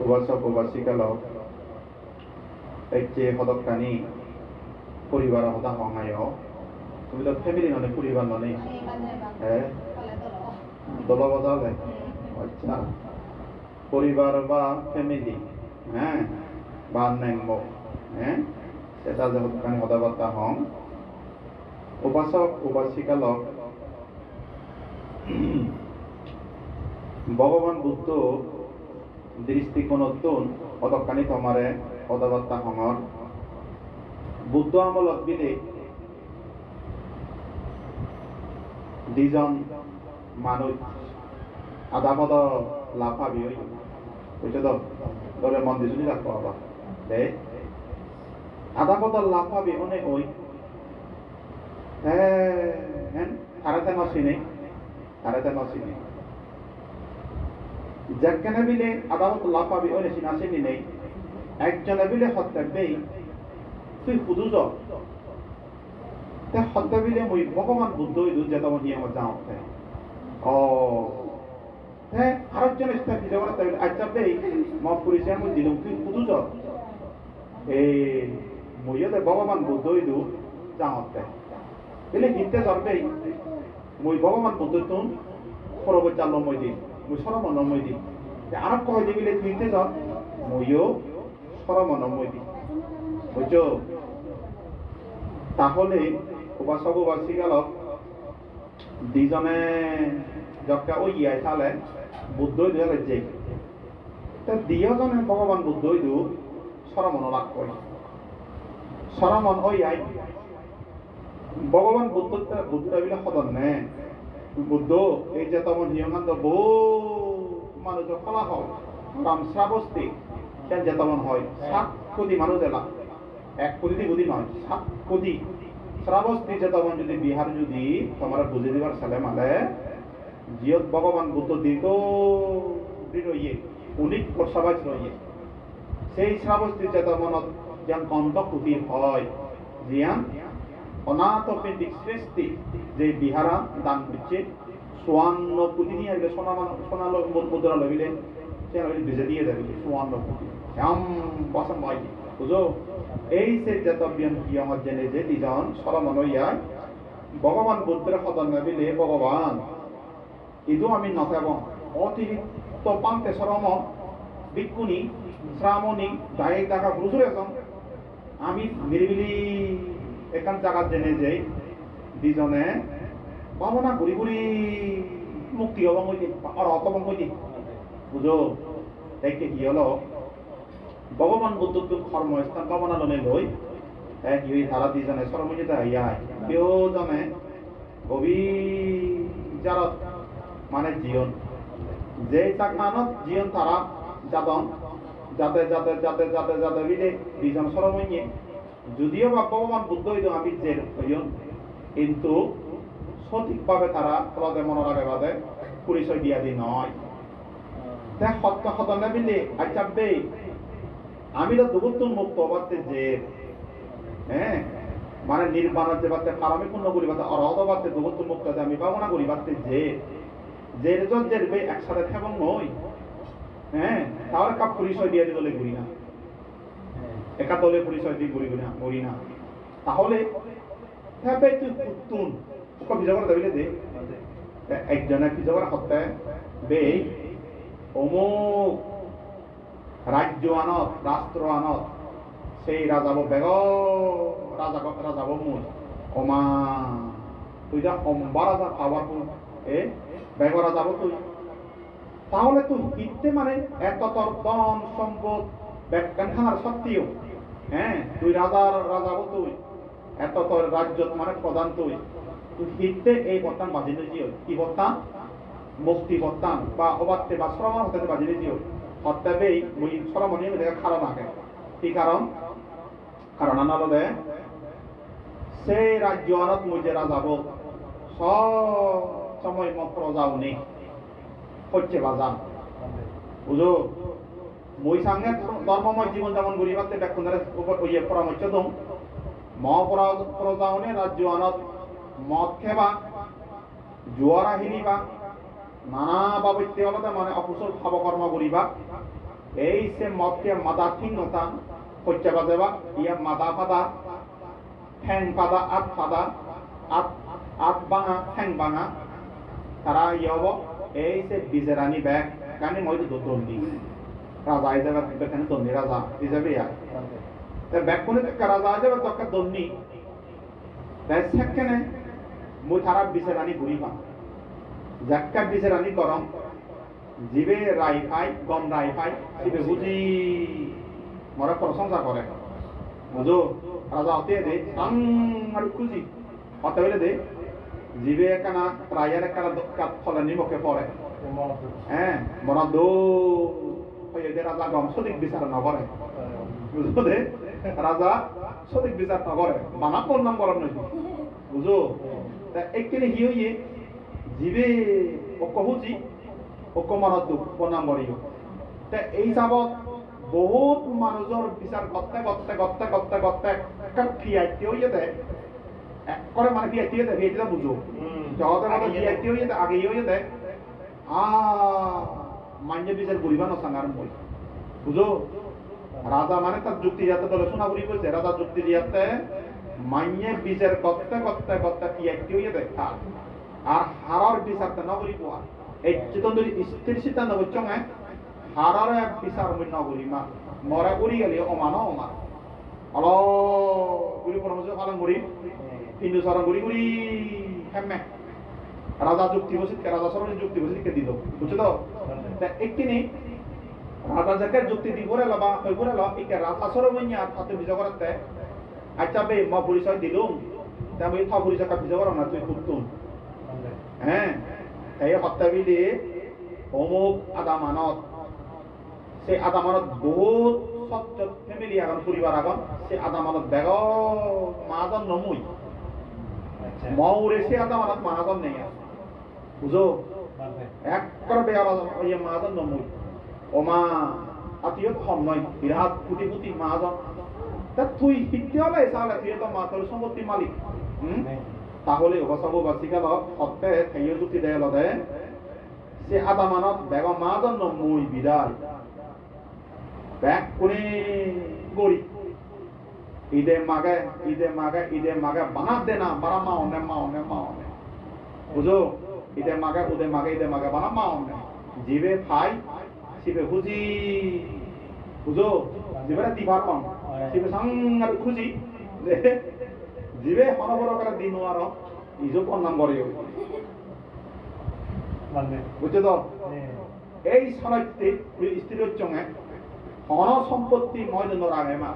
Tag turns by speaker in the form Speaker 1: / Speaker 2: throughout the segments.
Speaker 1: উপাসক উপাসিকালক একটি হদকানি পরিবার হতা হঙায় তুমি তো ফ্যামিলি ননে পরিবার ননে দল বজালে আচ্ছা পরিবার বা ফ্যামিলি বা নেংব সেটা যে হদকানি হদাবার্তা হং উপাসক উপাসিকালক ভগবান বুদ্ধ দৃষ্টিকোণতোন অতকানি তোমারে পদবার্তা হঙর বুদ্ধ আমলত বিলে দুজন মানুষ আধা পদ লাফাবি বুঝছো তো তোরে মন দিছুনি রাখবো আবার দে আধা পদ লাফাবি অনেক ওই হ্যাঁ তারাতে নসিনে যেখানে বিলে আদালত লাফাবি ওই নেছি নাসিনি নেই একজনে বিলে হত্যাবেই তুই খুদুজ তে হত্যা বিলে মই ভগবান বুদ্ধ হইদু যে তখন নিয়ে আমার যাও হ্যাঁ আরেকজন কি জগৎ তাই আচ্ছা বেই মত করেছে আমি দিলাম তুই খুদুজ এই মইতে ভগবান বুদ্ধ হইদু যাও এলে হিতে যাবেই মই ভগবান বুদ্ধ তুন খরব চাল মই দিন মই সরমন মই দিন আর কয় দিবিলে তুইতে যা মইও সরমন মই দিন বুঝছো তাহলে উপাসক উপাসিকালক দুজনে যকা ওই ইয়াই চালে বুদ্ধ দিলে যে দুজনে ভগবান বুদ্ধ দু সরমন লাভ করে সরমন ওই আই ভগবান বুদ্ধটা বিলে সদন নে বুদ্ধ এই যে তমন নিয়মান্ত বহু মানুষ ফলা হয় রাম শ্রাবস্তি কেন যে তমন হয় 7 কোটি মানুষ এলা 1 কোটি বুদ্ধি নয় 7 কোটি শ্রাবস্তি যে তমন যদি বিহার যদি তোমার বুঝে দিবার ছেলে মালে জিয়ত ভগবান বুদ্ধ দীর্ঘ দিন ইয়ে 19 বছর রয়ে সেই শ্রাবস্তি যে তমনত যেন কন্ত কোটি হয় জিয়ান অনাথ পেন্ডিক সৃষ্টি যে বিহারা দান করছে 54 কোটি নিয়ে আসবে সোনালো মুদ্রা লবিলে সে ভিজে দিয়ে যাবে 54 কোটি এম বসম ভাই বুঝো এই সে জাতবিয়ন কি আমার জেনে যে দুজন সরমন হইয়া ভগবান বুদ্ধের সদন নাবিলে ভগবান ইদু আমি নথাব অতিরিক্ত পান্তে সরমন বিক্ষুনি শ্রামণী দায়িক দেখা বুঝুর এখন আমি নিরিবিলি এখান জায়গা জেনে যে দুজনে ভাবনা ঘুরি ঘুরি মুক্তি হব আর অতবং হইতি বুঝো একে কি হলো ভগবান বুদ্ধ কর্মস্থান ভাবনা লনে লই এক ইয়ে তারা দুজনে সরমজিত হইয়ায় কেউ জনে গভীর জারত মানে জীবন যে চাকমানত জীবন তারা যাদন যাতে যাতে যাতে যাতে যাতে বিলে দুজন সরমইয়ে যদিও বা ভগবান বুদ্ধ হইতো আমি যে হইন কিন্তু সঠিকভাবে তারা প্রদে মনের আগে বাদে পরিচয় দিয়া দি নয় দেখ সত্য সদনে বিলে আচ্ছা বে আমি তো দুগুতুন মুক্ত বাদতে যে মানে নির্বাণের যে বাদতে কারণে পূর্ণ করি বাদতে অরহত বাদতে দুগুতুন মুক্ত আমি কামনা করি বাদতে যে জন যে বে একসাথে থাকুন নই তাহলে কাপ পরিচয় দিয়া দিলে ঘুরি না একা দলে পরিচয় দিয়ে ঘুরি না তাহলে হ্যাঁ তুই তুন ওকে বিজয় করে দেবিলে দে একজনে কি জগর হত্যা বে অমুক রাজ্য আনত রাষ্ট্র আনত সেই রাজাব বেগ রাজাব মুই অমা তুই যা অম্বা রাজা পাওয়ার বেগ রাজাব তুই তাহলে তুই ইতে মানে এত তোর ধন সম্পদ ব্যাখ্যান খানার সত্যিও তুই রাজাব তুই এত তোর রাজ্য মানে প্রধান তুই হিতে এই বর্তান বাজি নিয়েছিল কি বর্তান মুক্তি বর্তান বা অবাধে বা শ্রমণ হতে বাজি নিয়েছিল হত্যাবেই মুই শ্রমণীয় দেখে কারণ আগে কি কারণ আনালদে সেই রাজ্য আনত মুই যে রাজাব সব সময় প্রজাও নেই হচ্ছে বাজান বুঝো মই সঙ্গে ধর্মময় জীবন যেমন গরিবাতে ব্যাখ্যানের ইয়ে পরামর্শ দম মহাপ্রজাওনে রাজ্য আনত মদ খেবা জোয়ারা হিনিবা নানা বাবত্যে মানে অকুশল ভাবকর্ম করিবা এই সে মতকে মাদা ঠিক নতা হচ্ছে বাজেবা ইয়া মাদা ফাদা ঠ্যাং ফাদা আট ফাদা আট আট বাঙা ঠ্যাং বাঙা তারা ইয়ব এই সে বিজেরানি ব্যাগ কানে মই তো দন্ডি রাজা এই যাবে বেখানে দন্ডি রাজা হিসাবে ইয়া তা ব্যাগ কোনে রাজা যাবে তো একটা দন্ডি তাই সেখানে মই তারা বিজেরানি ঘুরি পা জাক্কা বিজেরানি গরম জিবে রাই পাই গম রাই পাই জিবে বুঝি মরা প্রশংসা করে বুঝো রাজা হতে দে আং আর খুঁজি হতে হইলে দে জিবে কানা রায়ের কানা কাত ফলানি মুখে পড়ে হ্যাঁ মরা দো হয়ে দে রাজা গম সঠিক বিচার না করে বুঝো দে রাজা সঠিক বিচার না করে বানা কোন নাম করার নয় বুঝো তা একদিনে হিয়ে জিবে অকহুজি অকমানত দুখ বনাম করিও তা এই যাবত বহুত মানুষের বিচার করতে করতে করতে করতে করতে একটা ফিয়াইতে হয়ে যায় করে মানে ফিয়াইতে হয়ে যায় এটা বুঝো জগতের মধ্যে ফিয়াইতে হয়ে যায় আগে হয়ে যায় মান্য বিচার করিবা না সাঙ্গার বই বুঝো রাজা মানে তার যুক্তি যাতে দলে শোনা করি বলছে রাজা যুক্তি দিয়াতে মান্য বিচার করতে করতে করতে ফিয়াইতে হয়ে যায় আর হারার বিচারটা না করি পোয়া এই চেতন স্থির সিদ্ধান্ত হচ্ছে হারারে বিচার মই নগরী মা মরা উড়ি গেলে অমানো অমান অল গুড়ি পরামর্শ পালন করি হিন্দু সরণ গুড়ি গুড়ি হেমে রাজা যুক্তি বসিত রাজা সরণের যুক্তি বসিতকে দিল বুঝছো তো একদিনই রাজা যাকে যুক্তি দি করে লবা ওই করে ল একে রাজা সরণ আর তাতে বিজয় করাতে আচ্ছা বে মা পরিচয় দিলুম তা মই থা পরিচয় কা বিজয় করা না তুই কুতুন হ্যাঁ এই হত্যাবি দিয়ে অমুক আদামানত সে আদামানত বহুত সত্য ফ্যামিলি আগন পরিবার আগন সে আদামানত বেগ মাজন নমুই মৌরে সে আদামানত মাজন নেই বুঝো একবার বেয়ার ইয়ে মাজন নমুই ওমা আত্মীয় কম নয় বিরাট কোটি কোটি মাজন তা তুই শিখতে হলে তাহলে তুই তো মা তোর সম্পত্তি মালিক তাহলে অবসাবো বাসিকাল সত্য থাইয় যুক্তি দেয় লদে সে আদামানত বেগ মাজন নমুই বিদায় ব্যাগ কোনে গড়ি ঈদে মাগে বানা দে না বারা মা অনে বুঝো ঈদে মাগে বানা মা অনে জিবে ফাই সিবে খুঁজি বুঝো জিবে দিবার কম সিবে সাংগার খুঁজি জিবে হনবর করে দিন আর ইজো কোন নাম করে বুঝছো তো এই সনাইতে স্ত্রীর চঙে হন সম্পত্তি মই নরাগে মা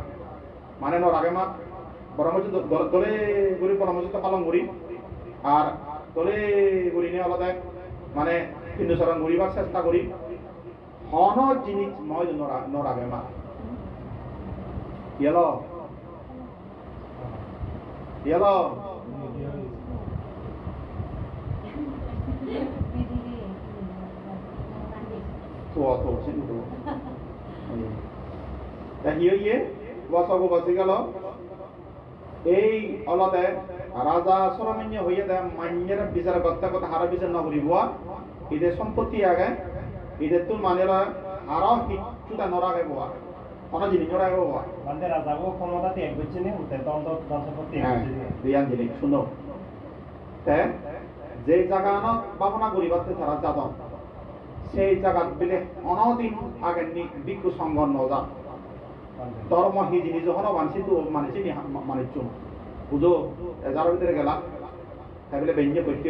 Speaker 1: মানে নরাগে মা পরামর্শ দলে গুরি পরামর্শ পালন করি আর দলে গুরি নিয়ে আলাদা মানে হিন্দু সরণ ঘুরিবার চেষ্টা করি হন জিনিস মই নরাগে মা ইয়েলো তো চিন্তা ইয়ে বসাবো বাসি গেল এই অলদে রাজা সরমান্য হইয়া দেয় মান্যের বিচার করতে করতে হারা বিচার না করিব এদের সম্পত্তি আগে এদের তো মানেরা আরো কিছুটা নরাগে বোয়া কোন জিনিস নরাগে বোয়া
Speaker 2: মানে রাজাগো ক্ষমতা ত্যাগ করছে নি উতে দন্ত সম্পত্তি
Speaker 1: দিয়ান দিলে শুনো তে যে জায়গা না ভাবনা করিবাতে তারা যাদন সেই জায়গা বিলে অনদিন আগে বিক্ষু সংগন নজা ধর্ম হি জিনিস যখন মানসি তো মানসি মানিচ্ছ বুঝো যার ভিতরে গেলা তাই বলে বেঞ্জে করতে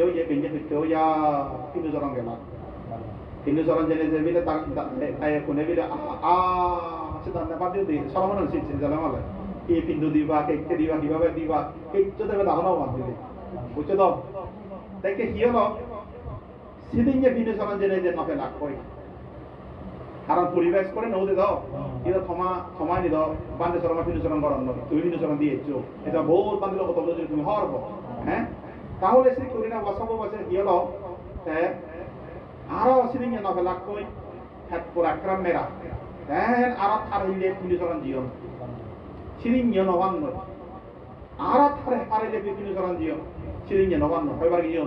Speaker 1: হইয়া কিন্তু জরং গেলা কিন্তু জরং জেনে যে বিলে তাই কোনে বিলে সেটা না পাঠিয়ে দিই সরমন শিখছে জানা মালে কি পিন্দু দিবা কেককে দিবা কিভাবে দিবা কেক তো দেবে দাহনাও মান দিলে বুঝছো তো দেখে কি হলো সেদিন যে কিন্তু জরং জেনে যে নকে লাগ করি কারণ পরিবেশ করে নদী দাও এটা থমা নি দাও বান্ধে সরমা কিন্তু সরম গরম নয় তুমি কিন্তু সরম দিয়েছো এটা বহুত বান্ধে কত বলে তুমি হরব হ্যাঁ তাহলে সে করি না বসাবো বসে গিয়ে দাও আরো সেদিন যে নকে লাগ কই হ্যাঁ পুরা ক্রম মেরা হ্যাঁ আরো থার হইলে কিন্তু সরম জিও সেদিন যে নবান নয় আরো থারে হারাইলে কিন্তু সরম জিও সেদিন যে নবান নয় কয়বার গিয়ে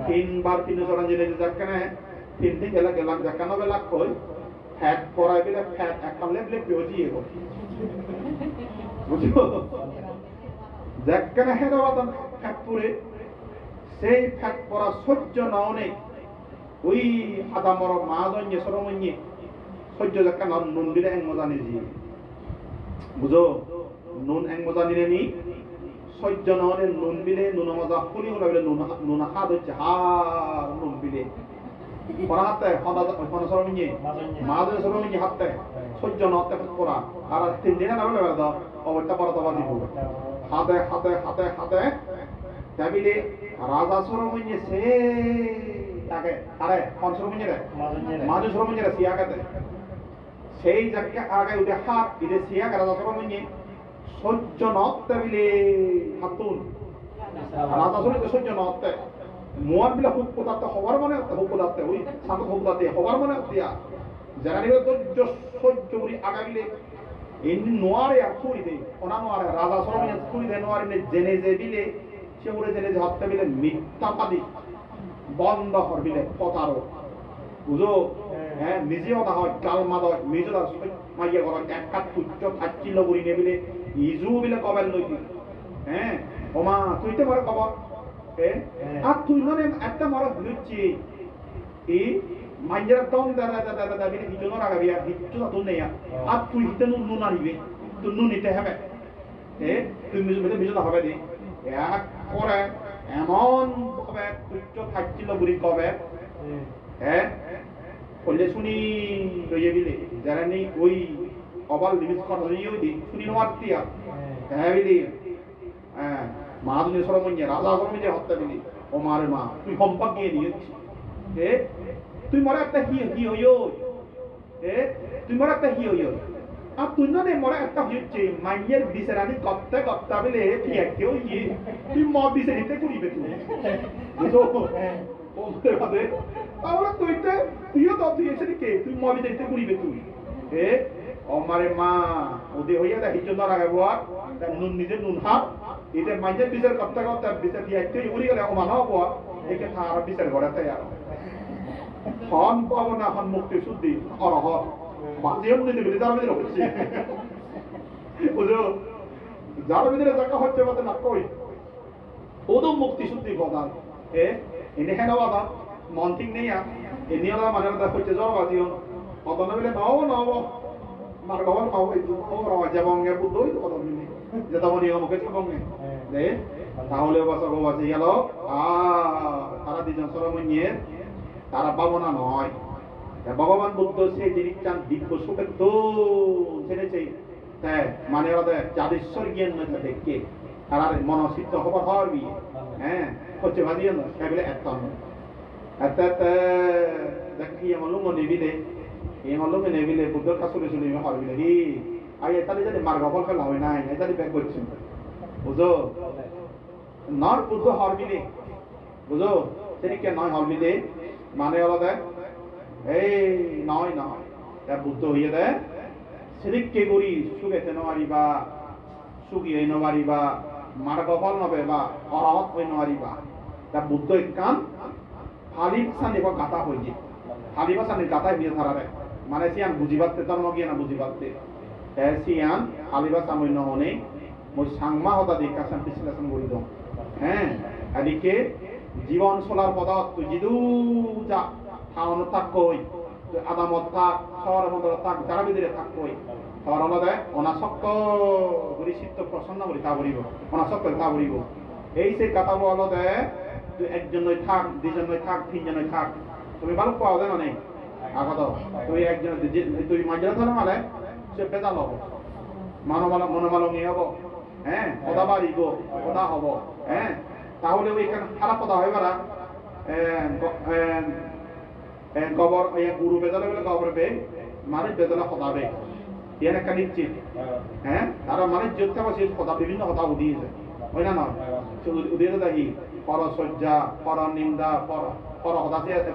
Speaker 1: তিনবার কিন্তু সরম জিলে যাক কেন তিন গেলাম যাক কেন লাগ কই ফ্যাট পরাই বলে ফ্যাট একটা লেবলে পেঁজিয়ে গো বুঝছো যেখানে হেদাবাদন ফ্যাট পরে সেই ফ্যাট পরা সহ্য না অনেক ওই আদামর মা দঞ্জে সরমঞ্জে সহ্য যেখানে নুন দিলে এক মজা নিজি বুঝো নুন এক মজা নিলে নি সহ্য না অনেক নুন বিলে নুন মজা খুলি হলো বলে নুন হাত হচ্ছে হার নুন বিলে পরা হাতে হনা সরমঞ্জে মা দঞ্জে সরমঞ্জে হাতে সহ্য না হতে পরা আর 3 দিনে না বলে দাও অবস্থা পরা তবা দিব হাতে হাতে হাতে হাতে তাবিলে রাজা সরমঞ্জে সে তাকে আরে কোন সরমঞ্জে রে মাঝে সরমঞ্জে রে সিয়াকাতে সেই জায়গা আগে উঠে হাত ইদে সিয়াকা রাজা সরমঞ্জে সহ্য নতে বিলে হাতুন রাজা সরমঞ্জে সহ্য নতে মোয়ান বিলে হুক কোতাতে হবার মানে হুক কোতাতে ওই সাত হুক কোতাতে হবার মানে দিয়া যারা নিবে ধৈর্য সহ্য করি আগাবিলে এমনি নোয়ারে আর ছুরি দে ওনা নোয়ারে রাজা সরমঞ্জে ছুরি দে নোয়ারে জেনে যে বিলে সে উড়ে জেনে যে হত্যা বিলে মিথ্যাবাদী বন্ধ করবিলে পতারো বুঝো হ্যাঁ নিজে কথা হয় কালমা দয় নিজেরা মাইয়া কর এক কাঠ তুচ্ছ থাকছিল করি নেবিলে ইজু বিলে কবেল লইতি হ্যাঁ ওমা তুই তো মরে কব আর তুই মানে একটা মরে ভুলছি এই মাইয়ার দম দাদা দাদা দাদা বিলে হিজনো রাগাবি আর হিজু তো নেই আর তুই হিতে নুন আনিবে তুই নুন নিতে হবে তুই মিজু হবে দি এক করে এমন কবে তুচ্ছ থাকছিল বুড়ি কবে হ্যাঁ বললে শুনি লইয়ে দিলে যারা নেই ওই অবাল লিমিট কথা নিয়েও দি শুনি নোয়ার দিয়া হ্যাঁ বিলি হ্যাঁ মা তুমি সরমঞ্জে রাজা সরমঞ্জে হত্যা দিলি ও মারে মা তুই সম্পদ গিয়ে দিয়েছি তুই মরে একটা হি হইও তুই মরে একটা হি হইও আর তুই না মরে একটা হচ্ছে মাইয়ের বিচারানি করতে করতে বলে তুই কেউ তুই ম বিচারিতে করিবে তুই বুঝো তাহলে তুইও তো দিয়েছে কে তুই ম বিচারিতে করিবে তুই অমারে মা ওদের হইয়া দেখি জন্য রাখাবো আর নুন নিজের নুন হাত এটা মাইয়ের বিচার করতে করতে বিচার দিয়ে একটু উড়ি গেলে অমান হবো একে থাকার বিচার করাতে আর হন পাবো না হন মুক্তি শুদ্ধি অরহ মাঝেও নিতে গেলে যার ভিতরে হচ্ছে বুঝো যার ভিতরে জায়গা হচ্ছে বলতে না কই ওদো মুক্তি শুদ্ধি প্রধান এনে হেন বাবা মন ঠিক নেই এনে ওরা মানে হচ্ছে জবাদিও অতন বলে নাও নাও মার গবর পাও এই ও রাজা বঙ্গের বুদ্ধই তো কথা বলি যে তখন নিয়মকে বঙ্গে দে তাহলে বাসা গো বাসে গেল তারা দুজন সরমঞ্জে তারা পাবনা নয় ভগবান বুদ্ধ সেই জিনিস চান দিব্য সুখের তো ছেড়েছে মানে ওদের যাদেশ্বর জ্ঞান নয় দেখে তারা মনসিদ্ধ হবার হবি হ্যাঁ হচ্ছে ভাজিয়ে নয় সেগুলো একদম দেখি আমার লুঙ্গ নেবিলে এই আমার লুঙ্গে নেবিলে বুদ্ধর কাছে চলে হরবিলে হি আই তাহলে যদি মার্গ ফল ফেলা হয় নাই তাহলে ব্যাগ করছি বুঝো নর বুদ্ধ হরবিলে বুঝো সেদিকে নয় হরবিলে মানে ওরা এই নয় নয় তা বুদ্ধ হইয়া দেয় সেদিককে করি সুখেতে নমারিবা সুখী হই নমারিবা মার্গ ফল নবে বা অরহত হই নমারিবা তা বুদ্ধ কান হালিম সানি গাথা হইছে হালিমা সানি গাথা হইয়ে থারারে মানে সিয়ান বুঝি পারতে ধর্ম গিয়ে না বুঝি পারতে সিয়ান হালিবা সামন্য হনে মই সাংমা হতা দেখা সান বিশ্লেষণ করি দাও হ্যাঁ এদিকে জীবন চলার পদার্থ জিদু যা খাওয়ান থাকই আদামত থাক শহর মন্দির থাক যারা ভিতরে থাকই শহর মধ্যে অনাসক্ত করি চিত্ত প্রসন্ন করি তা বলিব অনাসক্ত তা বলিব এই সে কথা বলতে একজন থাক দুজন থাক তিনজন থাক তুমি ভালো পাওয়া যায় না নেই আগত তুই একজন তুই মাঝে ধরে মালে সে বেজাল হব মনোমালঙ্গি হব হ্যাঁ কথা বাড়িব কথা হব হ্যাঁ তাহলে ওইখানে খারাপ কথা হয় বারা গবর গুরু বেজালে বলে গবর বে মানুষ বেজালে সদাবে ইয়ান একটা নিশ্চিত হ্যাঁ তারা মানুষ যোদ্ধা বা সে কথা বিভিন্ন কথা উঠিয়েছে হয় না নয় উঠিয়েছে দেখি পরশয্যা পর নিন্দা পর হতাশে আছে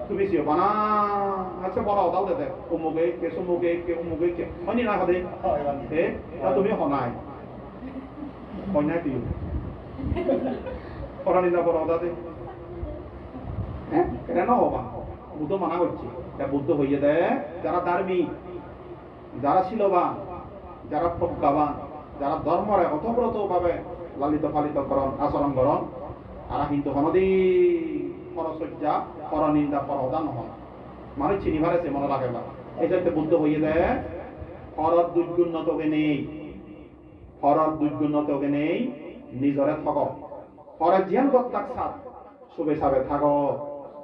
Speaker 1: তুমি সিও বানা আছে বড় হতাও দে অমুকে কে সমুকে কে অমুকে কে হয়নি না হদে তুমি হনাই হনাই দিও পর নিন্দা পর হতাতে হ্যাঁ কেন হবা বুদ্ধ মানা করছে এটা বুদ্ধ হইয়ে দেয় যারা ধার্মিক, যারা শিলবান, যারা প্রজ্ঞাবান, যারা ধর্মরে অথব্রত ভাবে লালিত পালিত করণ আচরণ করণ, তারা কিন্তু হনদিন পরশয্যা পরনিন্দা পরদান হন মানুষ চিনি ভারেছে মনে লাগে না। এই জন্য বুদ্ধ হইয়ে দেয় ফরত দুর্গুণতকে নেই, ফরত দুর্গুণতকে নেই, নিজরে থাক ফরে জিয়ান গত্তাক সাত শুভে সাবে থাক।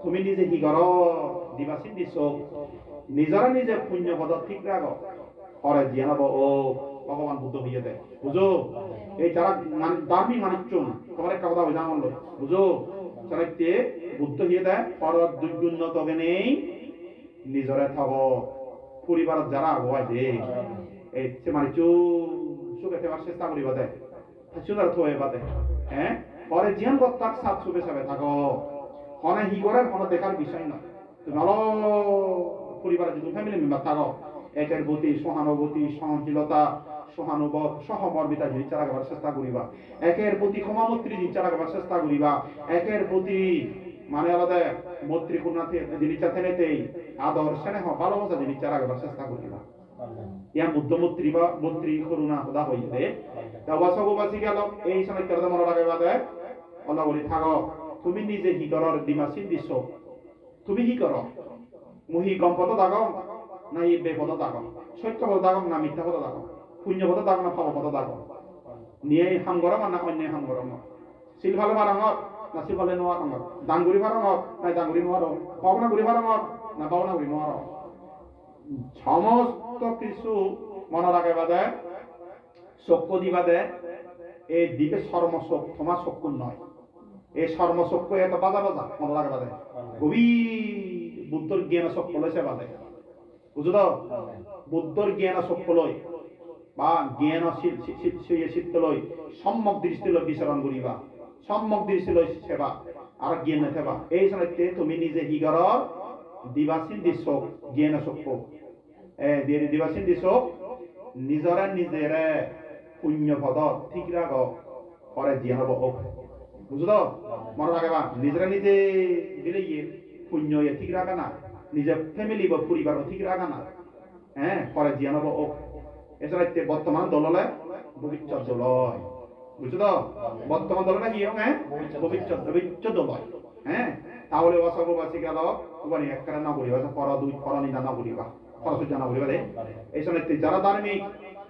Speaker 1: তুমি নিজে কি কর দিবাসী দিছ নিজরে নিজে পুণ্য পদ ঠিক রাখ ফরে জিয়ান হব ও ভগবান বুদ্ধ হইয়ে দেয়। বুঝো এই যারা ধার্মিক মানুষজন তোমার একটা কথা বুঝা মূল্য বুঝো চালাইতে বুদ্ধ হইয়ে দেয় ফরত দুর্গুণতকে নেই, নিজরে থাক পরিবারত যারা আগুয়াই দে এই মানে সুখে থাকার চেষ্টা করিবা দেয় সুদার থয়ে বাদে হ্যাঁ পরে জিয়ান গত্তাক সাত শুভে সাবে থাকো হনে হি করার কোনো দেখার বিষয় নয়। তুমি ভালো পরিবারে যদি ফ্যামিলি মেম্বার থাকো একের প্রতি সহানুভূতি সহনশীলতা সহানুভব সহমর্মিতা জিনিস রাখবার চেষ্টা করিবা, একের প্রতি ক্ষমামৈত্রী জিনিস রাখবার চেষ্টা করিবা, একের প্রতি মানে আলাদা মৈত্রীপূর্ণ জিনিসটা থেনেতেই আদর স্নেহ ভালোবাসা জিনিস রাখবার চেষ্টা করিবা। ইয়ান বুদ্ধ মৈত্রী বা মৈত্রী করুণা সদা হইলে বাসগবাসী গেল এই সময় কেন মনে রাখবা দেয় অল্লাহ বলি থাকো তুমি নিজে হি করর দিমাসিন দিছ তুমি হি কর মুহি গম পদ দাগো না ই বেপদ দাগো সত্য পদ দাগো না মিথ্যা পদ দাগো পুণ্য পদ দাগো না পাপ পদ দাগো নিয়ে হাম গরম না অন্য হাম গরম শিল ভালো মারাঙ না শিল ভালো নোয়ার দাঙ্গুরি ভারঙ না দাঙ্গুরি নোয়ার পাওনা গুড়ি ভারঙ না পাওনা গুড়ি নোয়ার সমস্ত কিছু মনে রাখে বাদে চক্ষু দিবাদে এই দিকে সর্মশোক তোমার চক্ষু নয়, এই সর্মচক্ষু এত বাজা বাজা মনে রাখে বাদে গভীর বুদ্ধর জ্ঞান চক্ষু লইছে বাদে বুঝো তো বুদ্ধর জ্ঞান চক্ষু লই বা জ্ঞান চিত্ত লই সম্যক দৃষ্টি লই বিচরণ করিবা, সম্যক দৃষ্টি লই সেবা আর জ্ঞান নেবা। এই সময়তে তুমি নিজে কি কর দিবাসীন দিছ জ্ঞান চক্ষু দিবাসীন দিছ নিজরে নিজেরে পুণ্য পদ ঠিক রাখ পরে জিয়ান হব বুঝো তো মনে রাখবা নিজেরা নিজে দিলে গিয়ে পুণ্য ঠিক রাখা না, নিজের ফ্যামিলি বা পরিবার ঠিক রাখা না হ্যাঁ পরে জিয়ান হব এছাড়া বর্তমান দললে ভবিষ্যৎ দলয় বুঝছো তো বর্তমান দল না কি হ্যাঁ ভবিষ্যৎ দলয় হ্যাঁ তাহলে অসগবাসী গেল তোমার একটা না করিবা পর দুই পর নিন্দা না করিবা খরচ জানা বলিবা দে এই সময় যারা ধার্মিক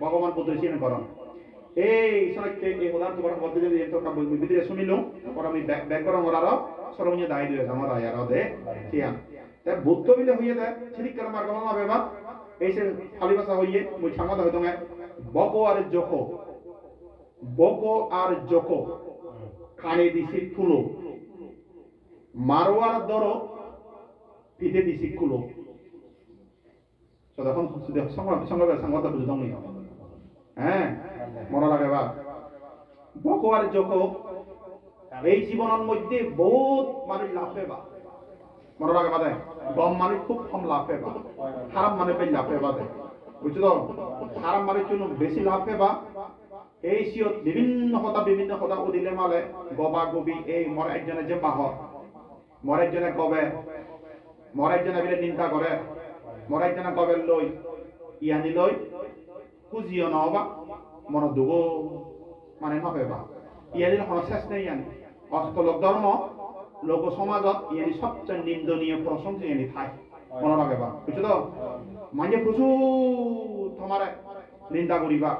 Speaker 1: ভগবান বুদ্ধ চিহ্ন করন এই সময় এই উদাহরণ তোমার বলতে যদি তো বিদিরে শুনিলো পর আমি ব্যাক করা মোরার সর্বনিয় দায় দিয়ে আমার আয়ার দে চিয়ান তা বুদ্ধ বিলে হইয়ে দেয় ঠিক করে মার্গ না বেবা এই সে খালি ভাষা হইয়ে মই সামাদা হইতো বকো আর জকো কানে দিছি ফুলো মারোয়ার দরো পিঠে দিছি কুলো তখন সংবাদ বুঝে দমই হ্যাঁ মনে লাগে বা বকো আর জকো এই জীবনের মধ্যে বহুত মানুষ লাভ পেবা মনে লাগে বাদে গম মানে খুব কম লাভ পেবা খারাপ মানে পেয়ে লাভ পেবা দে বুঝছো তো খারাপ মানে জন্য বেশি লাভ পেবা এই সিয়ত বিভিন্ন কথা উদিলে মালে গবা গবি এই মর একজনে যে বাহ মর একজনে গবে মর একজনে বিলে নিন্দা করে মর একজনে গবে লই ইয়ানি লই খুঁজিও নহবা মন দুগ মানে নপেবা ইয়ানির কোনো শেষ নেই ইয়ানি অষ্টলোক ধর্ম লোক সমাজত ইয়ানি সবচেয়ে নিন্দনীয় প্রশংসা ইয়ানি ঠাই মনে রাখবা বুঝছো তো মানে প্রচুর তোমার নিন্দা করিবা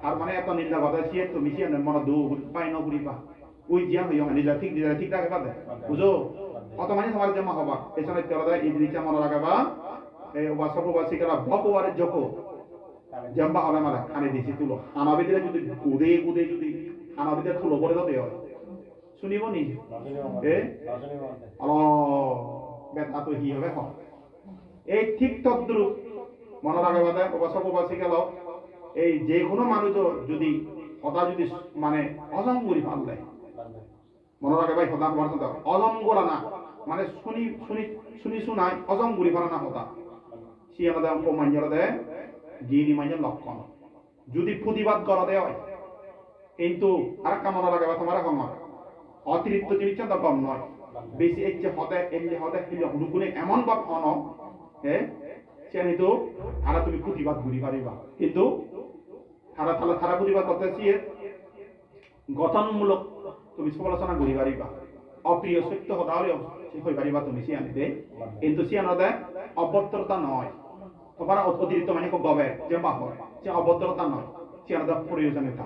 Speaker 1: আর মানে এত নিন্দা কথা সিয়ে তুমি সিয়ে মনে দু পাই ন করিবা ওই জিয়া হইও নিজে ঠিক রাখবা দে বুঝো অত মানে তোমার জমা হবা এই সময় তেরোটা এই জিনিসটা মনে রাখবা এই ওয়াসপবাসী করা ভগবানের জকো জম্বা হবে মানে খানে দিছি তুলো আনাবিদের যদি গুদে যদি আনাবিদের তুলো করে দিতে হয় শুনিব নি এ আলো বেতা তো হি হবে হয় এই ঠিক তদ্রুপ মনে রাখবা দে ওয়াসপবাসী গেল এই যে কোনো মানুষ যদি কথা যদি মানে অজম করি ভাল দেয় মনে রাখে ভাই কথা অজম করা না মানে শুনি শুনাই অজম করি পারা না কথা সি আমাদের অঙ্ক মাঞ্জার দেয় জিনি মাঞ্জার লক্ষণ যদি প্রতিবাদ করা দেয় হয় কিন্তু আর একটা মনে রাখে তোমার কম অতিরিক্ত জিনিসটা তো কম নয় বেশি এচ্ছে হতে এমনি হতে কিন্তু লুকুনে এমন ভাব অন হ্যাঁ সেন তো তারা তুমি প্রতিবাদ ঘুরি পারিবা কিন্তু তারা প্রতিবাদ করতেছি গঠনমূলক তুমি সমালোচনা ঘুরি পারিবা অপ্রিয় সত্য হতা হলেও হয়ে পারিবা তুমি সিয়ানিতে কিন্তু সিয়ানতে অভদ্রতা নয় তোমার অতিরিক্ত মানে গবে যে বাহর সে অভদ্রতা নয় সিয়ানতে প্রয়োজনীয়তা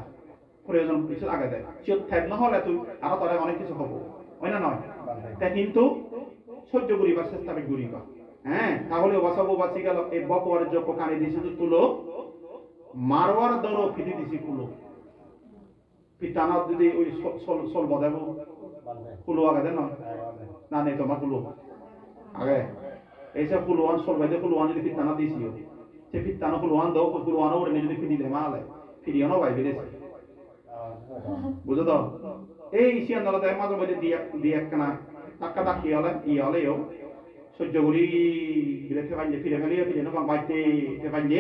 Speaker 1: প্রয়োজন কিছু আগে দেয় সে ঠেক নহলে তুই আরো তারা অনেক কিছু হবো হয় না নয় তা কিন্তু সহ্য করিবার চেষ্টা করিবা হ্যাঁ তাহলে বাসাবো বাসি গেল এই বকওয়ারের যোগ্য কানে দিয়েছে তুলো মারওয়ার দরও ফিরি দিছি কুলো পিতানা যদি ওই সল বদাবো কুলো আগে দেন না নেই তোমার কুলো আগে এইসব কুলোয়ান সল বাইদে কুলোয়ান যদি পিতানা দিছিও সে পিতানা কুলোয়ান দাও কুলোয়ানও ওরে যদি ফিরি দে মালে ফিরিয়ানো বাইবে দেছে বুঝো তো এই সিয়ানদালতে মাঝে মধ্যে দিয়ে একখানা টাক্কা টাকি হলে হলেও সহ্য করি ফিরে ফেলিয়ে নবাং বাইতে ফেলে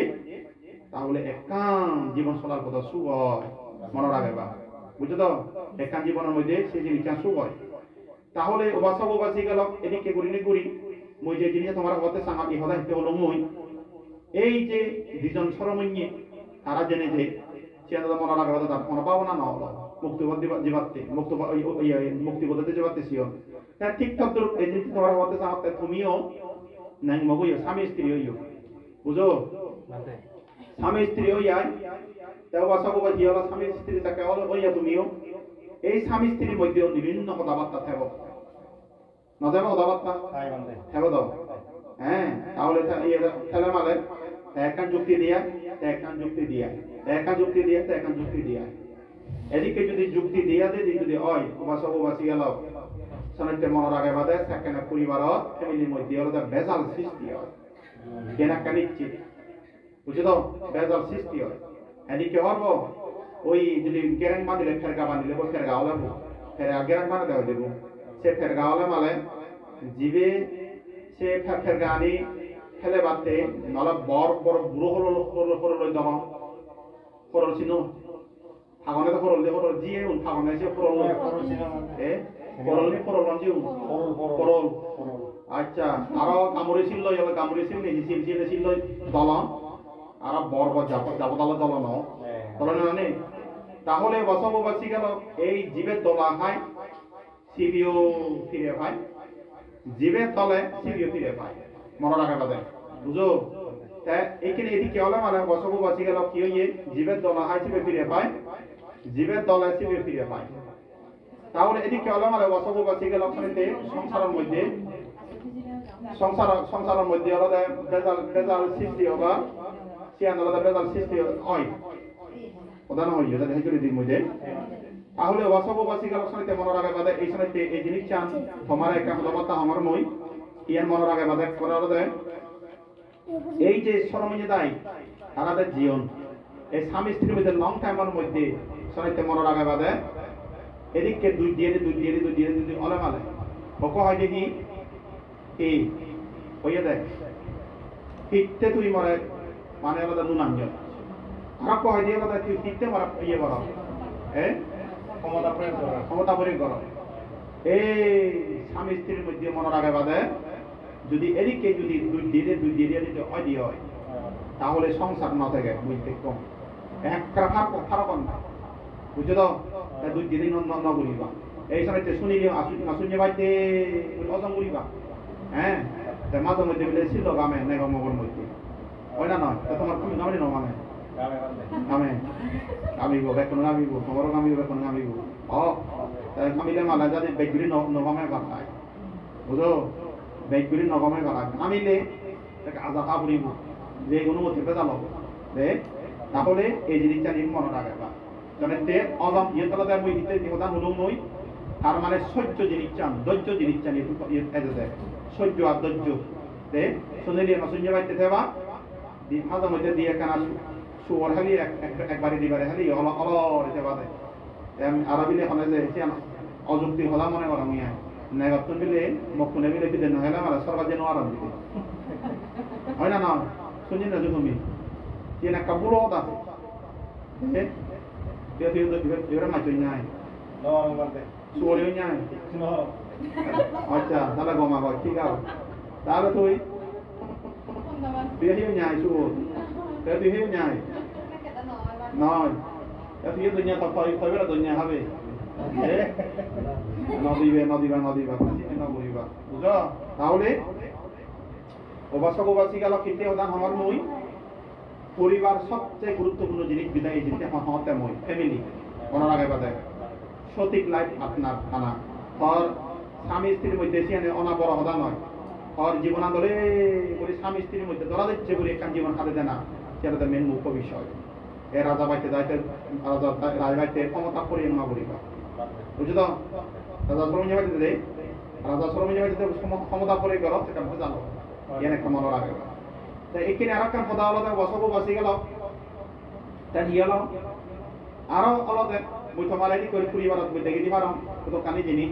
Speaker 1: তাহলে একান জীবন চলার কথা সুখ হয় মনে রাখবা বুঝছো তো একান জীবনের মধ্যে সেই জিনিসটা সুখ হয় তাহলে ওবাসি গেল এদিকে করি মই যে জিনিস তোমার হতে সাংঘাত হতে হিতে হলো মই এই যে দুজন সরমন্যে তারা জেনে যে সিয়ানদাল মনে রাখবা তার কোনো পাবনা না হলো মুক্তিবোধ জীবাতে মুক্তিবোধতে জীবাতে সিও তা ঠিক তদ্র এই জিনিস তোমার হতে সাংঘাত তুমিও নাই মগইও স্বামী স্ত্রী হইও বুঝো স্বামী স্ত্রী হইয়াই তাও বাসাবো বা জিয়ালা স্বামী স্ত্রী তাকে হইয়া তুমিও এই স্বামী স্ত্রীর মধ্যে বিভিন্ন কথাবার্তা থাকব না যাবে কথাবার্তা থাকো দাও হ্যাঁ তাহলে ছেলে মালে একখান যুক্তি দিয়া একখান যুক্তি দিয়া একখান যুক্তি দিয়া একখান যুক্তি দিয়া এদিকে যদি যুক্তি দিয়া দে যদি হয় বাসাবো বাসি গেল সনাইতে মনের আগে বাদে সেখানে পরিবারত ফ্যামিলির মধ্যে হলো বেজাল সৃষ্টি হয় কেনা কানিচ্ছি বুঝছো বেজাল সৃষ্টি হয় এদিকে হব ওই যদি গেরাং বাঁধিলে ফেরগা বাঁধিলে ফেরগা হলে গেরাং বাঁধা দেওয়া দেবো সে ফেরগা হলে মালে জিবে সে ফেরগা আনি ফেলে বাঁধতে নলে বড় বড় বুড়ো হলো দম হরল ছিল ফাগনে তো হরল জিয়ে ফাগনে সে হরল হরল আচ্ছা আরো কামড়ে ছিল কামড়ে ছিল ছিল দলন আর বড় যাবতালা দলন দলন মানে তাহলে বসবো বাসি গেল এই জীবের দলা খায় সিবিও ফিরে পায় জীবের তলে সিবিও ফিরে পায় মনে রাখা বাদে বুঝো এইখানে এদিকে হলে মানে বসবো বাসি গেল কি হইয়ে জীবের দলা খায় সিবে ফিরে পায় জীবের দলে সিবে ফিরে পায় তাহলে এদিকে হলে মানে বসবো বাসি গেল সংসারের মধ্যে সংসারের মধ্যে হলো বেজাল সৃষ্টি হবা সিয়ান হলো বেজাল সৃষ্টি হয় প্রধান হয় যদি হেঁচড়ে দিন মধ্যে তাহলে বসবো বাসি গেল শনিতে মনের আগে বাদে এই শনিতে এই জিনিস চান তোমার একটা কথাবার্তা আমার মই ইয়ার মনের আগে বাদে করা হলো এই যে সরমঞ্জে দায় তাদের জীবন এই স্বামী স্ত্রীর মধ্যে লং টাইমের মধ্যে শনিতে মনের আগে বাদে এদিকে দুই দিয়ে অলে মালে বক হয় দেখি এই হইয়া দেয় হিটতে তুই মরে মানে আলাদা নুনাঞ্জন খারাপ হয় দিয়ে কথা তুই হিটতে মারা ইয়ে কর ক্ষমতা প্রয়োগ কর এই স্বামী স্ত্রীর মধ্যে মনের আগে বাদে যদি এদিকে যদি দুই দিয়ে যদি অদি হয় তাহলে সংসার না থাকে বুঝতে কম একটা ফারক না বুঝছো তো দুই দিয়ে ন করিবা এই সময়তে শুনিলে শুনে বাইতে অজম করিবা হ্যাঁ মাঝে মধ্যে বলে ছিল গামে নেগমগর মধ্যে হয় না নয় তোমার তুমি গামে ন গামে গামে গামিব বেখন গামিব তোমারও গামিব বেখন গামিব গামিলে মালা যাতে বেগগুলি নগমে ঘটায় বুঝো বেগগুলি নগমে ঘটায় গামিলে আজা কাপড়িব যে কোনো মধ্যে পেজাল দে তাহলে এই জিনিসটা নিয়ে মনে রাখবা মানে তে অজম ইয়ে তলাতে মই হিতে কথা হলো মই তার মানে সহ্য জিনিস চান ধৈর্য জিনিস চান সহ্য আর ধৈর্য তে শুনিলে না শুনতে পাইতে থেবা মাঝে মধ্যে দিয়ে কেনা শুয়ার খালি একবারে দিবারে খালি অলরে বাদে আরবিলে হলে যে অযুক্তি হলা মনে করা মিয়া নেগতন বিলে মকুনে বিলে বিদে নহলে মানে সরকার যেন আরাম দিতে হয় না না শুনি না তুমি tiene capulota dia macam nyai
Speaker 2: No, mante.
Speaker 1: suara nyai
Speaker 2: No.
Speaker 1: আচ্ছা তাহলে গমা কয় ঠিক আছে তাহলে তুই hiếu nhai xuống để tôi hiếu nhai nói để tôi tôi nhà tập tôi biết là tôi nhà habe thế nó đi về nó buri ba বুঝো তাহলে অবাসী গেল খেতে ওদান আমার মই পরিবার সবচেয়ে গুরুত্বপূর্ণ জিনিস বিদায় জিনিস হতে মই ফ্যামিলি মনে রাখে বাদে সঠিক লাইফ আপনার খানা আর স্বামী স্ত্রীর মধ্যে সিয়ানে অনা বড় হদা নয় আর জীবন আন্দোলে বলি স্বামী স্ত্রীর মধ্যে ধরা দিচ্ছে বলে একখান জীবন খাতে দেয় না সেটা তো মেন মুখ্য বিষয় এ রাজা বাইতে দায়িত্ব রাজবাইতে ক্ষমতা করিয়ে নেওয়া বলিবা বুঝছো তো রাজা শ্রমিক বাইতে দেয় রাজা শ্রমিক বাইতে ক্ষমতা করে গেল সেটা বোঝালো এর একটা মনে রাখে তা এখানে আর একটা কথা আলাদা বসবো বাসি গেল তা হিয়াল আরো আলাদা মুই তো মালাই করে পরিবারত বই দেখি দিবার তো কানি জিনি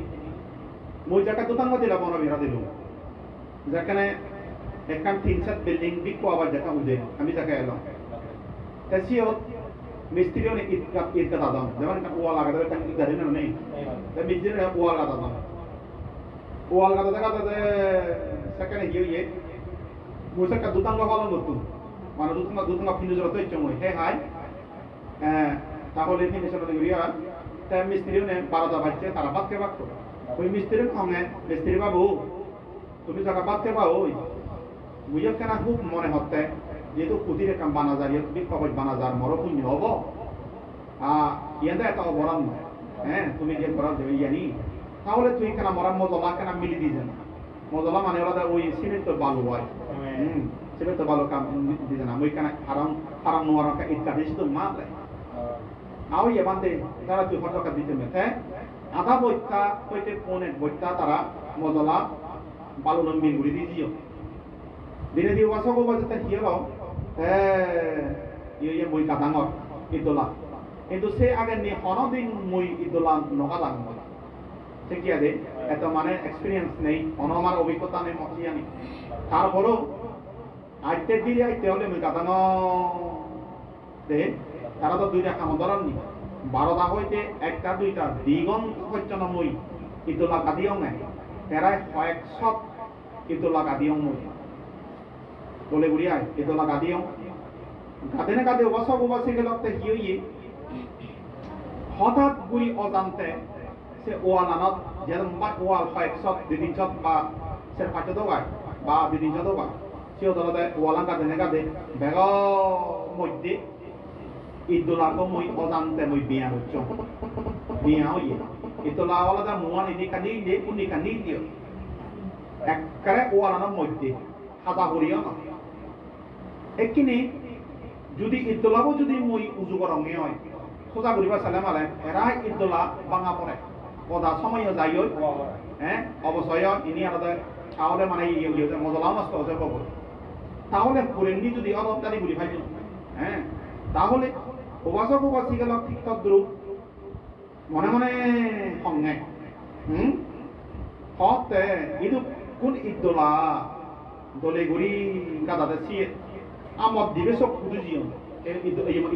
Speaker 1: মুই জায়গা দুটাঙ্গ দিলা বন বিরা দিল যেখানে একখান 3-7 বিল্ডিং বিকো আবার জায়গা উঠে আমি জায়গায় এলাম তা সিও মিস্ত্রি অনেক ঈদ কথা দাম যেমন ওয়াল লাগাতে হবে তাকে গাড়ি না নেই তা মিস্ত্রি ওয়াল গাতা দাম ওয়াল গাতা দেখাতে সেখানে গিয়ে মুই একটা দুটাঙ্গ পালন করতুম মানে দুটাঙ্গ ফিনিশ হতো ইচ্ছে মই হে হাই তাহলে ফিনিশ হতো গিয়া তা মিস্ত্রি নে 12টা বাজছে তারা বাদকে বাদ করে ওই মিস্ত্রির সঙ্গে মিস্ত্রি বাবু তুমি জায়গা বাদতে পাও ওই বুঝে কেন খুব মনে হতে যেহেতু খুদির কাম বানা যায় বিক্ষোভ বানা যার মর পুণ্য হব ইয়াতে এত অবরাম নয় হ্যাঁ তুমি যে করা দেবে ইয়ানি তাহলে তুই কেন মরাম মজলা কেন মিলি দিছে না মজলা মানে ওরা ওই সিমেন্ট বালু হয় সিমেন্ট বালু কাম দিছে না ওই কেন হারাম নোয়ার ইটকা দিছে তো মা আও ইয়ে বান্ধে তারা তুই হঠাৎ দিতে মেথে আধা বৈঠা হইতে পৌনে বৈঠা তারা মজলা বালু লম্বিন গুড়ি দিয়েছিও দিনে দিয়ে ওয়াসক বাজে হিয়াল ইয়ে মই কাদাঙর ইদোলা কিন্তু সে আগে নি হনদিন মই ইদোলা নগালাং সে কি আছে এত মানে এক্সপিরিয়েন্স নেই অনমার অভিজ্ঞতা নেই মহিয়ানি তারপরও আইতে দিয়ে আইতে হলে মই কাদাঙ দে তারা তো দুইটা কাম ধরান নি 12টা হইতে একটা দুইটা দিগন্ত হচ্ছে না মই ইদোলা কাদিও নাই তেরাই কয়েকশত ইদোলা কাদিও মই বলে বুড়িয়া ইদোলা কাদিও গাদে না গাদে ওবাসক ওবাসি গেলতে হিয়ে হঠাৎ গুড়ি অজান্তে সে ওয়ালানত যেরকম বা ওয়াল কয়েকশত দিদিনশত বা সে 500 দোগায় বা 2-300 দোগায় সে দলতে ওয়ালান গাদে না গাদে বেগ মধ্যে ইদোলাকে মই অজান্তে মই বিয়া হচ্ছ বিয়া হইয়ে ইদোলা ওয়ালাদা মুয়ান ইনি কানি দে উনি কানি দিও একবারে ওয়ালানোর মধ্যে হাতা হরিও না একিনি যদি ইদোলাবো যদি মই উজু করঙ্গে হয় সোজা করিবা সালাম আলাই এরা ইদোলা বাঙা পড়ে পদা সময় যাই হ্যাঁ অবশ্যই ইনি আলাদা তাহলে মানে ইয়ে মজলাও নষ্ট হচ্ছে বব তাহলে পুরেন্দি যদি অবদানি বলি ভাই হ্যাঁ তাহলে ওবাসক ওবাসি গেল ঠিক তদ্রুপ মনে মনে সঙ্গে হতে ইদু কোন ইদোলা দলে গুড়ি গাদাতে সিয়ে আমদ দিবে সব কুদু জিও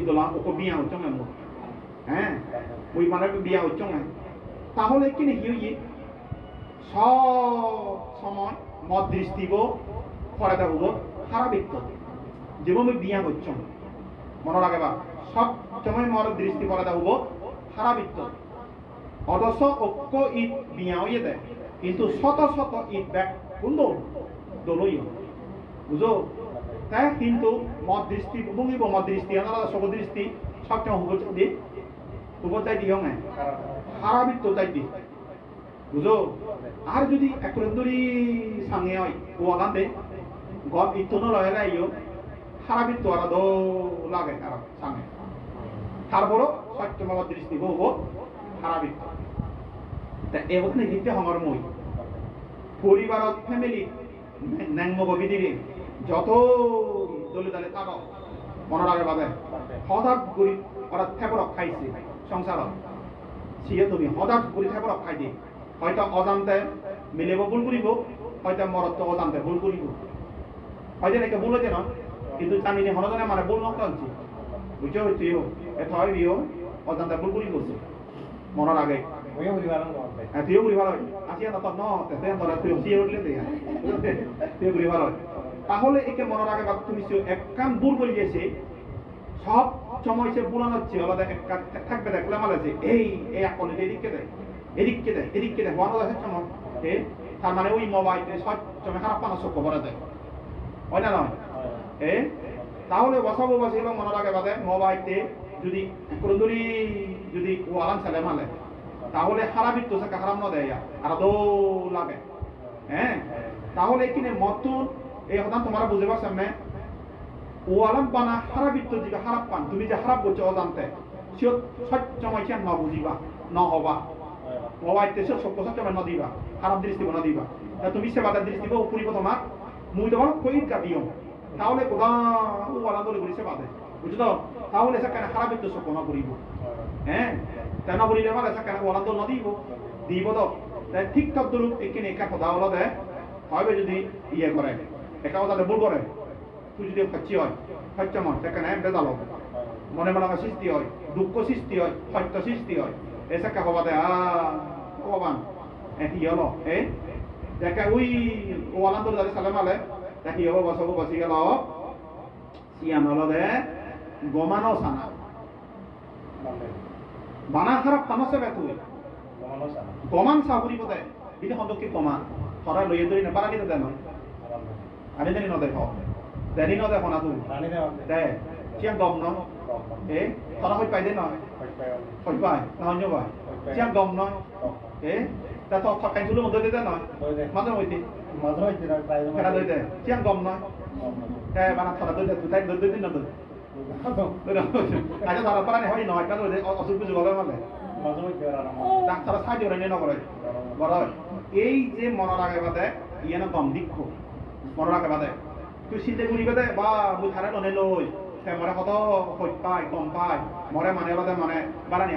Speaker 1: ইদোলা ওকে বিয়া হচ্ছে না হ্যাঁ ওই মানে বিয়া হচ্ছে না তাহলে কিনে হিয়ে সব সময় মদ দৃষ্টিব করে দেব খারাপ ইত্য যেমন বিয়া হচ্ছে মনে রাখে বা সব সময় মদ দৃষ্টি করে দেব খারাপ ইত্য অথচ ঐক্য ঈদ বিয়া হয়ে দেয় কিন্তু শত শত ঈদ ব্যাগ কোন দলই বুঝো তাই কিন্তু মদ দৃষ্টি বুঝিব মদ দৃষ্টি আলাদা সব দৃষ্টি সবসময় হুব দি হুব চাই দিও না খারাপ ইত্য চাই দি বুঝো আর যদি একরন্দরি সামনে হয় ওয়াগানতে গপ ইত্য লয় লাইও খারাপ ইত্য আর দো লাগে খারাপ সামনে তারপরও সত্যমত দৃষ্টি হব খারাপ ইত্য তা এখানে দিতে আমার মই পরিবারত ফ্যামিলি ন্যাংম গবিদিরে যত দলে দলে থাক মনে রাখে বাদে হঠাৎ করে ওরা থেপরক খাইছে সংসারত সিয়ে তুমি হঠাৎ করে থেপরক খাই দিয়ে হয়তো অজান্তে মিলেব ভুল করিব হয়তো মরত অজান্তে ভুল করিব হয়তো নাকি ভুল হইতে না কিন্তু জানি নি হনজনে মানে ভুল নকরানছি বুঝছো হইতেও এত হয় বিও অজান্তে ভুল করি করছে মনের আগে
Speaker 2: ওই পরিবারের মধ্যে
Speaker 1: তুইও ঘুরি ভালো আসিয়া তত ন তেতে তোরা তুই সিয়ে উঠলে তুই ঘুরি ভালো তাহলে একে মনের আগে বাদ তুমি এক কান দূর করে গেছে সব সময় সে বুলানো হচ্ছে আলাদা থাকবে দেখলে আমার আছে এই আকল এদিকে দেয় এদিকে দেয় বন্ধ আছে সময় তার মানে ওই মোবাইলে সব সময় খারাপ পানা চোখ ভরে দেয় হয় না নয় তাহলে বসাবো বসে মনে রাখে বাদে মোবাইলতে যদি কুরুদুরি যদি ওয়ালান ছেলে মালে তাহলে হারাবিত তো সে হারাম না দেয় আর দো লাগে তাহলে এখানে মতুন এই কথা তোমরা বুঝতে পারছেন না ওয়ালান পানা হারাবিত তো দিবে হারাপ পান তুমি যে হারাপ করছো অজান্তে সে সত্য মাইছে না বুঝিবা না হবা মোবাইলতে সে সত্য সত্য না দিবা খারাপ দৃষ্টি না দিবা তুমি সে বাদের দৃষ্টি উপরি তোমার মুই তোমার কই কাটিও তাহলে কোদা ওয়ালান দলে করিছে বাদে বুঝছো তাহলে সেখানে খারাপিত তো সত্য না করিব তাই না বলিলে মানে সেখানে ওয়ালান দল না দিব তো তাই ঠিকঠাক দলুক এখানে একা কথা হলো দে হবে যদি ইয়ে করে একা কথা ভুল করে তুই যদি খাচ্ছি হয় সত্য মন সেখানে বেজাল হবে মনে মনে সৃষ্টি হয় দুঃখ সৃষ্টি হয় সত্য সৃষ্টি হয় এসে হবা দে ভগবান কি হলো দেখে ওই ওয়ালান দল যাদের সালে মালে দেখি হবো বসবো বসি গেল সিয়ান হলো দে গমানো সানা বানা খারাপ তামাসে বেতু গমান সাবুরি বদে বিদে হন্দকে গমান থরা লইয়ে দরি না পারা নিতে দেন আনি দেনি নদে খাও দেনি নদে কোনা তুই দে চিয়াং গম ন থরা হই পাই দে ন হই পাই না হন্য পাই চিয়াং গম ন তা তো থাকাই তুলো মধ্যে দে ন মাঝে হইতে খেলা দই দে চিয়াং গম ন বানা থরা দই দে তুই তাই দই দিন না তুই আচ্ছা ধরা পারা হয় নয় কাজ অসুখ বুঝে বলে মানে ডাক্তার সাহায্য করে নিয়ে নগরে বড় এই যে মনের আগে বাদে ইয়ে না কম দীক্ষ মনের আগে বাদে তুই শীতে ঘুরি বাদে বা মুই থারে ননে লই মরে কত হই পাই কম পাই মরে মানে বাদে মানে বারানি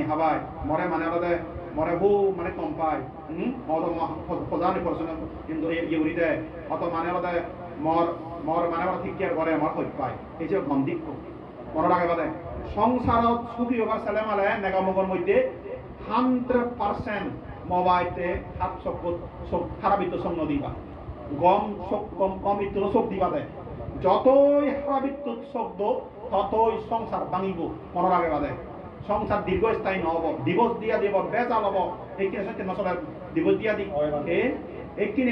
Speaker 1: হাবাই মরে মানে বাদে মরে হু মানে কম পাই অত প্রধানী পড়াশোনা কিন্তু ইয়ে ঘুরি দেয় অত মানে বাদে মর মানে ঠিক কেয়ার করে আমার হই পাই এই যে কম দীক্ষ মনের আগে বাদে সংসারত সুখী হবার ছেলে মালে নেগামগর মধ্যে 100% মোবাইলতে হাত খারাপিত সঙ্গ দিবা কম ইত্য চোখ দিবা দেয় যতই খারাপিত শব্দ ততই সংসার ভাঙিব মনের আগে বাদে সংসার দীর্ঘস্থায়ী নহব ডিভোর্স দিয়া দিব বেজাল হব এইখানে সত্যি নচলে ডিভোর্স দিয়া দি এইখানে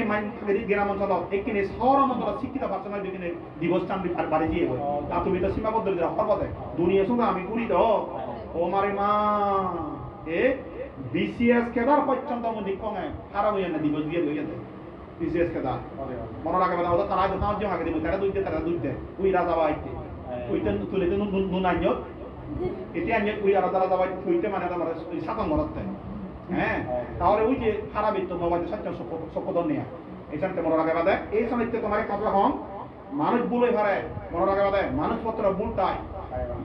Speaker 1: গ্রাম অঞ্চলত এইখানে শহর অঞ্চলত শিক্ষিত পার্সনের যেখানে ডিভোর্স চান বাড়ি দিয়ে হয় তা তুমি তো সীমাবদ্ধ হরবদে দুনিয়া সঙ্গে আমি ঘুরি তো ও মারে মা বিসিএস কেদার পর্যন্ত মধ্যে কমে খারাপ হইয়া না ডিভোর্স দিয়ে লইয়া দেয় বিসিএস কেদার মনের আগে বাদা তারা আগে সাহায্য আগে দিব তারা দুইতে ওই রাজা বাইতে ওইটা তুলে নুন আনিও এটা আনিও ওই রাজা বাই থইতে মানে আমার সাতন ঘরতে তাহলে ওই যে খারাপ ইত্য মোবাইল সত্য সপদন নেয়া এইখানতে মনের আগে বাদে এই সময় তোমার কথা হন মানুষ বুলে ভারে মনের আগে বাদে মানুষ পত্র বুলতায়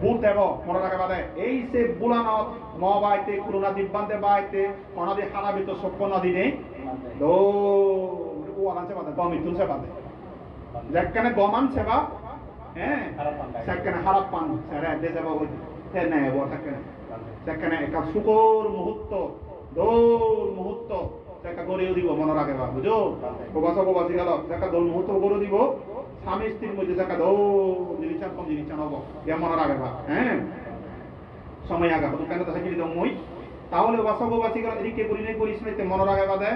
Speaker 1: বুল দেব মনের আগে বাদে এই সে বুলানত মোবাইলতে করোনা দিব্বান্তে বাইতে অনাদি খারাপ ইত্য সপ্য নদী নেই ও আনছে বাদে গম ইতুল সে বাদে যেখানে গমান সেবা সেখানে খারাপ পান সেরা দে যাবা ওই নেয় বড় থাকে সেখানে একটা সুকর মুহূর্ত দোল মুহূর্ত দেখা গড়েও দিব মনের আগে বা বুঝো প্রবাসী গেল দেখা দোল মুহূর্ত গড়ে দিব স্বামী স্ত্রীর মধ্যে দেখা দোল জিনিস কম জিনিস হবো ইয়া মনের আগে বা সময় আগে হতো কেন থাকি দিতাম মই তাহলে বাসী গেল এদিকে করি নাই করিস নাই মনের আগে বাদে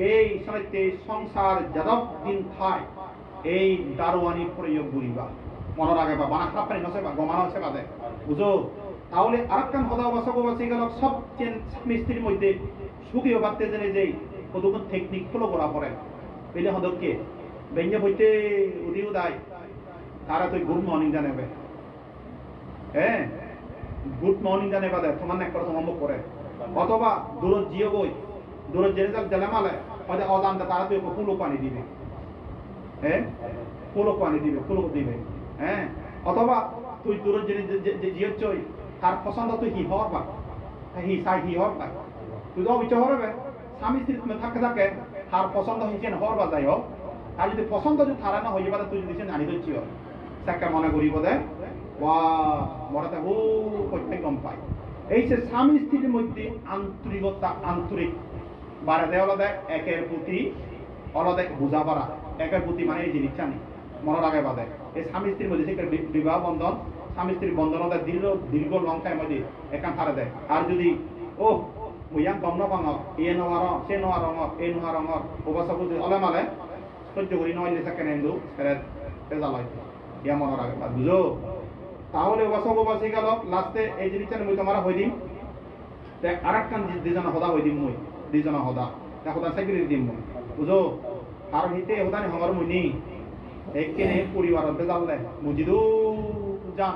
Speaker 1: এই সময়তে সংসার যাদব দিন খায় এই দারোয়ানি প্রয়োগ করিবা মনের আগে বা বানা খারাপ পানি নসে বা গমানো আছে বাদে বুঝো তাহলে আরেকখান কথা বাসী গেল সব স্বামী স্ত্রীর মধ্যে সুখী হবাতে জেনে যেই কতক্ষণ টেকনিক ফলো করা পড়ে পেলে হদককে বেঞ্জে বইতে উদিও দায় তারা তুই গুড মর্নিং জানাবে গুড মর্নিং জানে বাদে তোমার এক কথা সম্ভব করে অথবা দূরত জিও বই দূরত জেনে জেলে মালে হয়তো অজান্তে তারা তুই ফুলও পানি দিবে ফুলও পানি দিবে ফুলও দিবে অথবা তুই দূরত জেনে জিও চই তার পছন্দ তুই হি হওয়ার বা হি হওয়ার বা তুই তো অবিচার হবে স্বামী স্ত্রী তুমি থাকে তার পছন্দ হয়েছে হওয়ার বা যাই হোক আর যদি পছন্দ যদি তারা না হয়ে যাবে তুই যদি জানি দিচ্ছি সেটা মনে করিব দে মরাতে হু করতে গম পাই এই যে স্বামী স্ত্রীর মধ্যে আন্তরিকতা আন্তরিক বাড়া দেয় আলাদা একের প্রতি আলাদা বোঝাপড়া একের প্রতি মানে এই জিনিসটা নেই মনে রাখে বাদে এই স্বামী স্ত্রীর মধ্যে থেকে বিবাহ বন্ধন স্বামী স্ত্রীর বন্ধন দীর্ঘ দীর্ঘ লং টাইম মধ্যে একান হারে দেয় আর যদি ও মুয়াং গম নপাঙ এ নোয়ার সে নোয়ার এই নোয়ার অবস্থা যদি অলে মালে সহ্য করি নইলে সেকেন্ড হিন্দু পেজা লয় ইয়া মনে রাখে বা বুঝো তাহলে অবস্থা বাসি গেল লাস্টে এই জিনিসটা মুই তোমার হই দিম আর একখান দুজন হদা হই দিম মুই দুজন হদা হদা চাকরি দিম মুই বুঝো আর হিতে হদানি হমার মুই নি একেনে পরিবারত বেজালে মুজিদু জান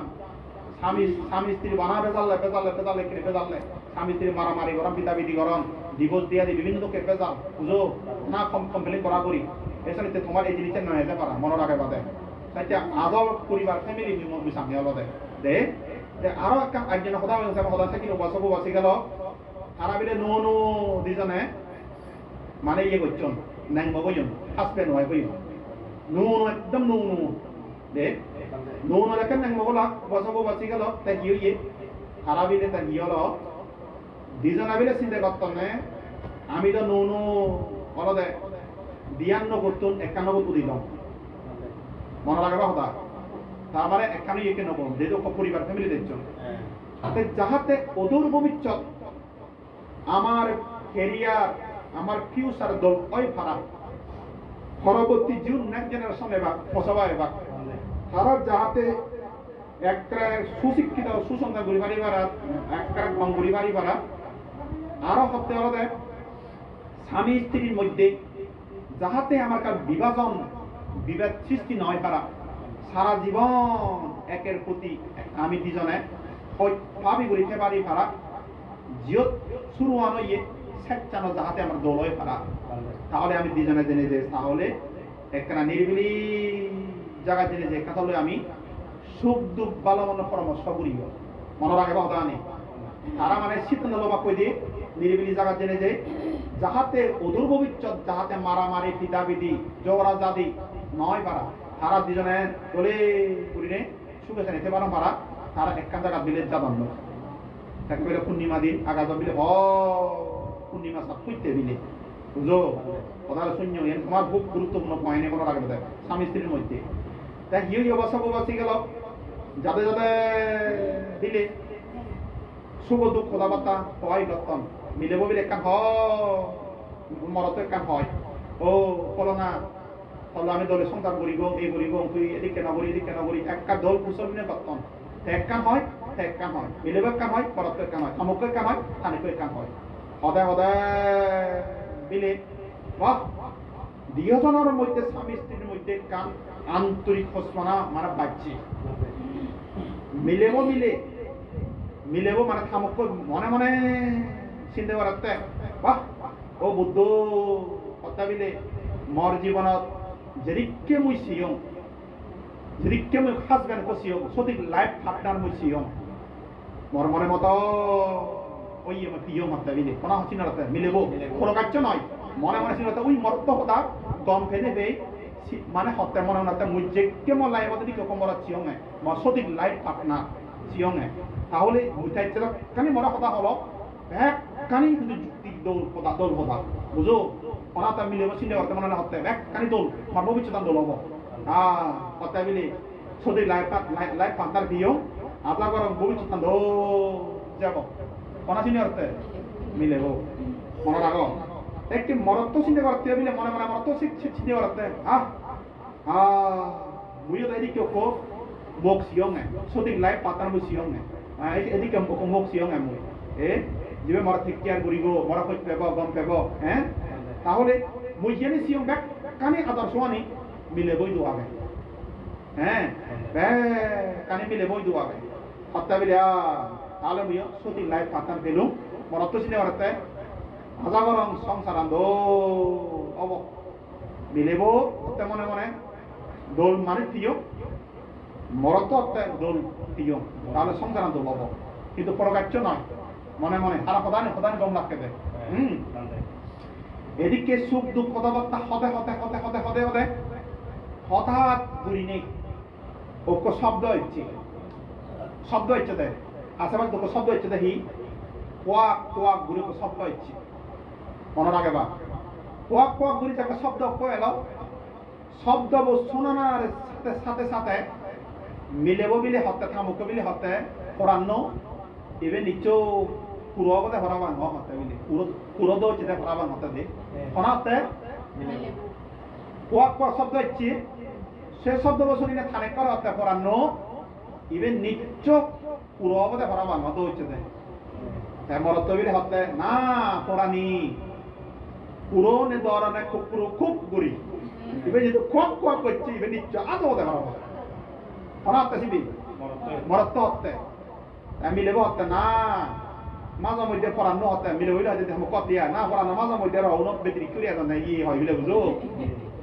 Speaker 1: স্বামী স্ত্রী বানা বেজালে কিনে বেজালে স্বামী স্ত্রী মারামারি গরম পিতাপিতি গরম ডিভোর্স দিয়া দি বিভিন্ন লোকের বেজাল বুঝো না কমপ্লেন করা করি এসে তোমার এই জিনিসটা নয় যেতে পারা মনে রাখে বাদে তাই আদল পরিবার ফ্যামিলি সামনে আলাদা দে আরো একটা একজন সদা হয়েছে সদা থাকি বসবো বসে গেল তারা বিলে নো নো দুজনে মানে ইয়ে করছেন ন্যাং মগজন হাসবেন্ড ওয়াইফ নো নো একদম নো নো দে নো নো লেখেন ন্যাং মগলা বসবো বসে গেল তাই কি ইয়ে তারা বিলে তাই কি হলো দুজনা বিলে চিন্তা করতেন আমি তো নো নো আলাদা 92 91 দিলাম মনে রাখবা কথা তার মানে একখানে ইয়েকে নব যেহেতু পরিবার ফ্যামিলি দেখছেন যাহাতে অদূর ভবিষ্যৎ আমার ক্যারিয়ার আমার ফিউচার দল ওই ফারা পরবর্তী জীবন নেক্সট জেনারেশন এবার ফসবা এবার তারা যাহাতে একটা সুশিক্ষিত সুসন্ধান ঘুরি বাড়ি বাড়া একটা কম ঘুরি বাড়ি বাড়া আরো সপ্তাহে আলাদা স্বামী স্ত্রীর মধ্যে যাহাতে আমার বিভাজন বিভেদ সৃষ্টি নয় পারা সারা জীবন একের প্রতি আমি দুজনে ভাবি করিতে পারি পারা জিয়ত শুরু আনো ইয়ে সেটানো যাহাতে আমার দল হয়ে পারা তাহলে আমি দুজনে জেনে যে তাহলে একটা নিরিবিলি জায়গা জেনে যে তাহলে আমি সুখ দুঃখ ভালো মনে পরামর্শ করিব মনে রাখে কথা নেই তারা মানে শীত নলবা কই দিয়ে নিরিবিলি জায়গা জেনে যে যাহাতে অদূর ভবিষ্যৎ যাহাতে মারামারি পিতাপিতি ঝগড়া জাতি নয় পারা তারা দুজনে চলে করিনে সুখে নিতে পারো পারা তারা একখান জায়গা বিলে যাবান একেবারে পূর্ণিমা দিন আগা বিলে পূর্ণিমা সাপ খুঁজতে দিলে বুঝো কথা শূন্য তোমার খুব গুরুত্বপূর্ণ পয়েন্ট মনে রাখবে স্বামী স্ত্রীর মধ্যে তাই হিও অবস্থা বাঁচি গেল যাতে যাতে দিলে শুভ দুঃখ কথাবার্তা সবাই করতাম মিলে বলে একখান মরত একখান হয় ও বলো না তাহলে আমি দলের সংসার করিব এই করিব তুই এদিকে নগরী এদিকে নগরী একটা দল কুশল মিলে করতাম একখান হয় মিলেব একখান হয় পরত একখান হয় থামক একখান হয় থানিক একখান হয় সদায় সদায় মিলে বাহ দুজনের মধ্যে স্বামী স্ত্রীর মধ্যে কান আন্তরিক খোঁজমানা মানে বাহ্যিক মিলেব মানে থামক মনে মনে চিন্তা করাতে বাহ ও বুদ্ধ কথা বিলে মর জীবনত যেদিকে মুই সিয়ং যেদিকে মুই হাজবেন্ড সিয়ং সঠিক লাইফ পার্টনার মুই সিয়ং মর মনে মতো ওই প্রিয় মাত্রা বিলে কোনা চিনাতে মিলেব কোনো কার্য নয় মনে মনে চিনাতে ওই মর্ত কথা গম ফেলে দেয় মানে সত্যি মনে মনে মুই যেকে মো লাইফ দিকে কমরা সিয়ং মর সঠিক লাইফ পার্টনার সিয়ং তাহলে মুইটাই কানি মরা কথা হলো এক কানি কিন্তু যুক্তি দৌল কথা বুঝো অনাথা মিলে চিন্তা করতে মনে হতে এক কানি দোল আমার ভবিষ্যৎ দোল হবো কথা মিলে সঠিক লাইফ পার্টনার দিও আপনার ভবিষ্যৎ দোল যাব কোনা চিন্তা করতে মিলেব মনে রাখো একটি মরত্ব চিন্তা করতে মিলে মনে মনে মরত্ব চিন্তা করতে মুইও তো এদিকে মোক সিয়ং সঠিক লাইফ পার্টনার মুই সিয়ং এদিকে মোক সিয়ং মুই যে মরা ঠিক কেয়ার করিব মরা কই পেব গম পেব হ্যাঁ তাহলে মুই জেনে সিয়ং ব্যাক কানে আদর্শ আনি মিলে বই দোয়াবে হ্যাঁ কানে মিলে বই দোয়াবে সপ্তাহ বিলে তাহলে মুইও সঠিক লাইফ পার্টনার পেলুম মরত্ব চিন্তা করতে হাজাগরং সংসার আন্দো অব মিলেব মনে মনে দোল মানে প্রিয় মরত্ব দোল প্রিয় তাহলে সংসার আন্দো হব কিন্তু প্রকাশ্য নয় মনে মনে সারা সদানি গম লাগতে দেয় এদিকে সুখ দুঃখ কথাবার্তা হতে হঠাৎ ঘুরি নেই ঐক্য শব্দ হচ্ছে দেয় আশেপাশে দুটো শব্দ হচ্ছে দেখি কোয়াক কোয়াক ঘুরে শব্দ হচ্ছে মনে রাখে বা কোয়াক কোয়াক ঘুরে একটা শব্দ এলো শব্দ শোনানোর সাথে সাথে সাথে মিলেব বিলে হতে থামুক বিলে হতে পড়ানো এবে নিচো পুরো কথা হরাবান হতে বিলে পুরো দো চিতে হরাবান হতে দে হনাতে কোয়াক কোয়াক শব্দ হচ্ছে সে শব্দ শুনিলে থানে করা হতে পড়ানো এবে নিচ পুরো কথা হরাবান হতে হচ্ছে দে মরত বিলে হতে না পড়ানি পুরো নে দরানে খুব পুরো খুব গুড়ি এবে যেহেতু কোয়াক কোয়াক করছে এবে নিচ আদো হতে হরাবান হনাতে সিবি মরত হতে মিলেব হতে না মাঝে মধ্যে পড়ানো হতে মিলে হইলে যদি আমি কত দিয়া না পড়ানো মাঝে মধ্যে রওন বেতরি করে এখন না ইয়ে হয় বলে বুঝো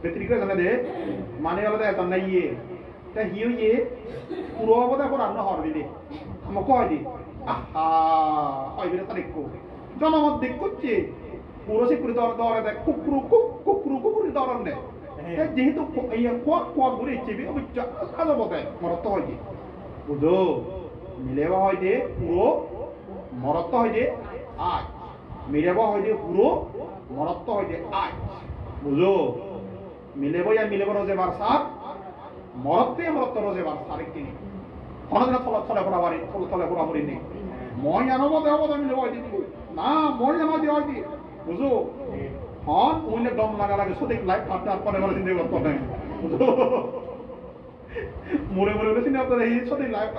Speaker 1: বেতরি করে জানা দে মানে হলো এখন না ইয়ে তা হিও ইয়ে পুরো অবদা পড়ানো হবে দিদি আমি কয় দি আহা হয় বলে তারিখ জনমত দিক করছে পুরো সে করে দৌড়ে দেয় কুকুরু কুকুরি দৌড়ান দেয় যেহেতু ইয়ে কোয়াক কোয়াক ঘুরে ইচ্ছে আজও বলতে মরত্ব হয় দি বুঝো মিলেবা হয় যে পুরো মরত্ব হয় যে আজ মিলেবা হয় যে পুরো মরত্ব হয় যে আজ বুঝো মিলেব ইয়া মিলেব রোজে বার সাত মরত্ব রোজে বার সারেক তিনি কোনদিন থলে পড়াবারি নেই মই জানাবো দেওয়া মিলেব হয় দিদি না মই জানা দেওয়া হয় দি বুঝো হন উইলে দম লাগা লাগে সঠিক লাইফ আপনার পরে বলে চিন্তা করতে নেই বুঝো মুড়ে চিন্তা করতে এই সঠিক লাইফ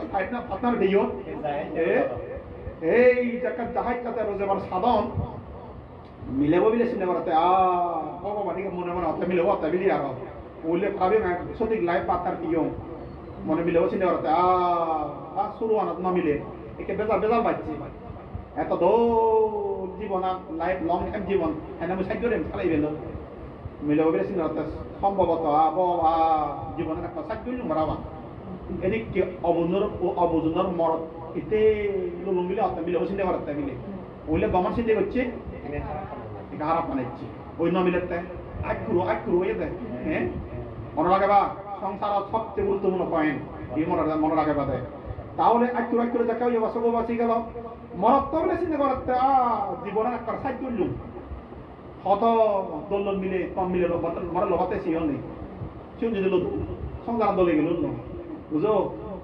Speaker 1: আপনার দিও এই জায়গা জাহাজ কাতে রোজে বার সাধন মিলেব বিলে চিন্তা করতে ভগবান মনে হতে মিলেব হতে বিলি আর বললে ভাবি সঠিক লাইফ পাতার দিও মনে মিলেব চিন্তা করতে শুরু আনাত না মিলে একে বেজাল পাচ্ছি এত দৌড় জীবন লাইফ লং টাইম জীবন এনে আমি সাহায্য দেম চালাই বেল মিলেব বিলে চিন্তা করতে সম্ভবত জীবনের একটা সাহায্য মারাবা এদিকে অবজনের মরত ইতে লুলুম মিলে হতে মিলেব চিন্তা করতে মিলে বললে গমন চিন্তা করছে এটা হারাপ বানাচ্ছি ওই ন মিলেতে আকুরো এতে হ্যাঁ মনে রাখে বা সংসার সবচেয়ে গুরুত্বপূর্ণ পয়েন্ট এই মনে রাখে বাদে তাহলে আকুরো দেখা হইয়া বাসগো বাঁচি গেল মরত্ব বলে চিন্তা করতে জীবনের একটা সাহায্য লুম হত দোলন মিলে কম মিলে মনে লগাতে সিও নেই সিও যদি লোক সংসার দলে গেল বুঝো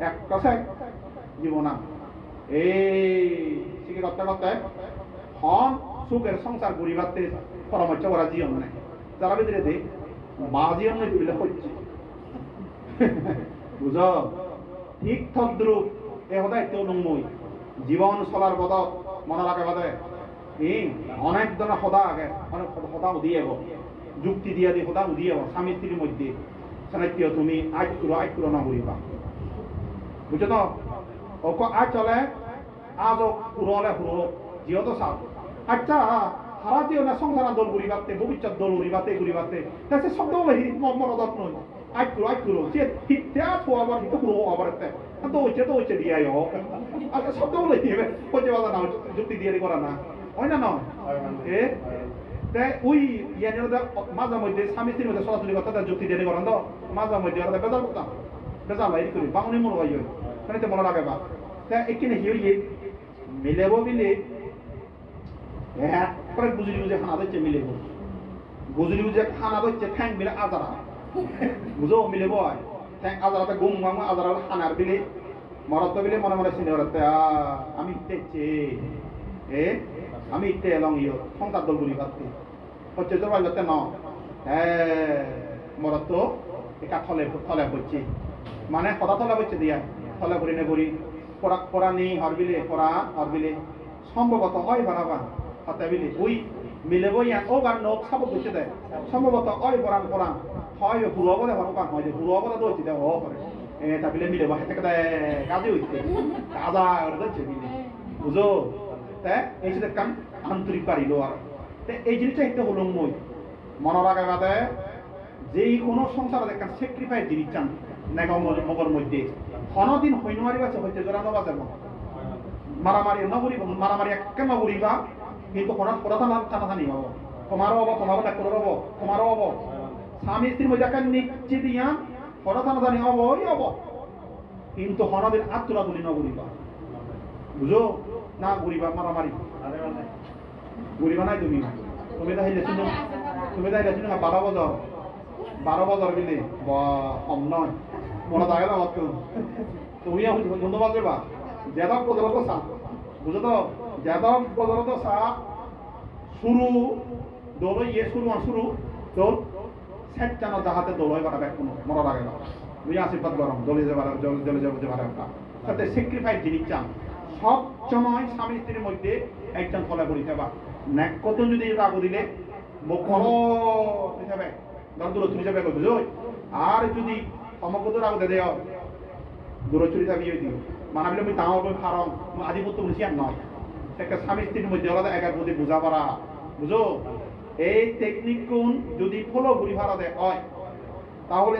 Speaker 1: এক কথা জীবনা এই শিখে করতে হন সুখের সংসার পরিবারতে পরামর্শ করা জীবন নাই যারা ভিতরে দে মা জীবন নয় তুলে হচ্ছে বুঝ ঠিক থদ্রুপ এ সদায় কেউ নমই জীবন চলার বদত মনে রাখে বাদে অনেক ধরনের সদা আগে অনেক সদা উদিয়ে যুক্তি দিয়া দি সদা উদিয়ে স্বামী স্ত্রীর মধ্যে সেনাক্য তুমি আজ করো না বলিবা বুঝছো তো ওকে আজ চলে আজ পুরলে পুরো জিও তো চাও আচ্ছা হারাতেও না সংসার দল ঘুরিবাতে ভবিষ্যৎ দল ঘুরিবাতে সে শব্দ মরদত নয় আজ করো যে ঠিকতে আছো আবার হিত পুরো আবার তো হচ্ছে দিয়ে আচ্ছা শব্দ বলে দিবে হচ্ছে বাধা না যুক্তি দিয়ে করা না হয় না নয় ওই ইয়ানের মাঝে মধ্যে স্বামী স্ত্রীর মধ্যে সরাসরি কথা যুক্তি দিয়ে করেন তো মাঝে মধ্যে ওরা বেজাল করতাম বেজাল এই করি বাঙুনি মনে হয় মানে তো মনে রাখে বা এখানে হিয়ে মিলেব মিলে একবারে বুঝলি খানা দিচ্ছে মিলেব বুঝলি খানা দিচ্ছে ঠ্যাং মিলে আজারা বুঝো মিলেব ঠ্যাং আজারাতে গুম গাম আজারা খানার বিলে মরত বিলে মনে চিনে করতে আমি ইটেছে আমি ইটে এলং সংসার দল গুলি পাচ্ছি হচ্ছে তোর বাড়িতে ন মরত একা থলে করছি মানে কথা থলে করছে দিয়া থলে করি নে করি পড়া নেই হরবিলে পড়া হরবিলে সম্ভবত হয় বানাবা হাতে বিলে ওই মিলে বই ও গান নখ সাব করছে দেয় সম্ভবত ওই পড়ান হয় হুড়ো বলে হরকান হয় যে হুড়ো বলে দোছি দেয় ও করে তা বিলে মিলে বাসা থেকে দেয় কাজে হইছে কাজা করে দিচ্ছে মিলে বুঝো তাই এই যে কাম আন্তরিক পারিল আর এই জিনিসটা একটা হলো মই মনে রাখা বাদে যেই কোনো সংসারে দেখেন স্যাক্রিফাইস জিনিস চান মগর মধ্যে অনদিন হইনমারি বাছে হইতে জোরানো বাজে মারামারি নগরিব মারামারি একে নগরিবা কিন্তু টানাটানি হব তোমারও হব তোমারও ডাক্তার হব তোমারও হব স্বামী স্ত্রীর মধ্যে একটা নিশ্চিত দিয়া টানাটানি হব কিন্তু হনদিন আত্মরা তুলি নগরিবা বুঝো না গরিবা মারামারি
Speaker 2: আরে মানে
Speaker 1: গরিবা নাই তুমি তুমি তো হেলে শুনো তুমি তো হেলে শুনো 12 বছর গেলে বা কম নয় মনে থাকে না মাত্র তুমি বন্ধু বাজবে যাদব বদলত সা বুঝো তো যাদব বদলত সা শুরু দোল ইয়ে শুরু দোল সেটানো যাহাতে দোলই বাড়া ব্যাক কোনো মনে লাগে না বুঝে আশীর্বাদ গরম দলে যে বাড়া একটা সাথে স্যাক্রিফাইস জিনিস চান সব সময় স্বামী স্ত্রীর মধ্যে একজন ফলে পড়ি থাকবা নেক কত যদি রাগ দিলে মুখ হিসাবে দূরচুরি হিসাবে বুঝো আর যদি সমকত রাগ দেয় দূরচুরি থাকি দিও মানাবিলে আমি তাও ফারম আধিপত্য বলছি আর নয় একটা স্বামী স্ত্রীর মধ্যে আলাদা একার প্রতি বোঝা পড়া বুঝো এই টেকনিক কোন যদি ফলো ঘুরি ভাড়া হয় তাহলে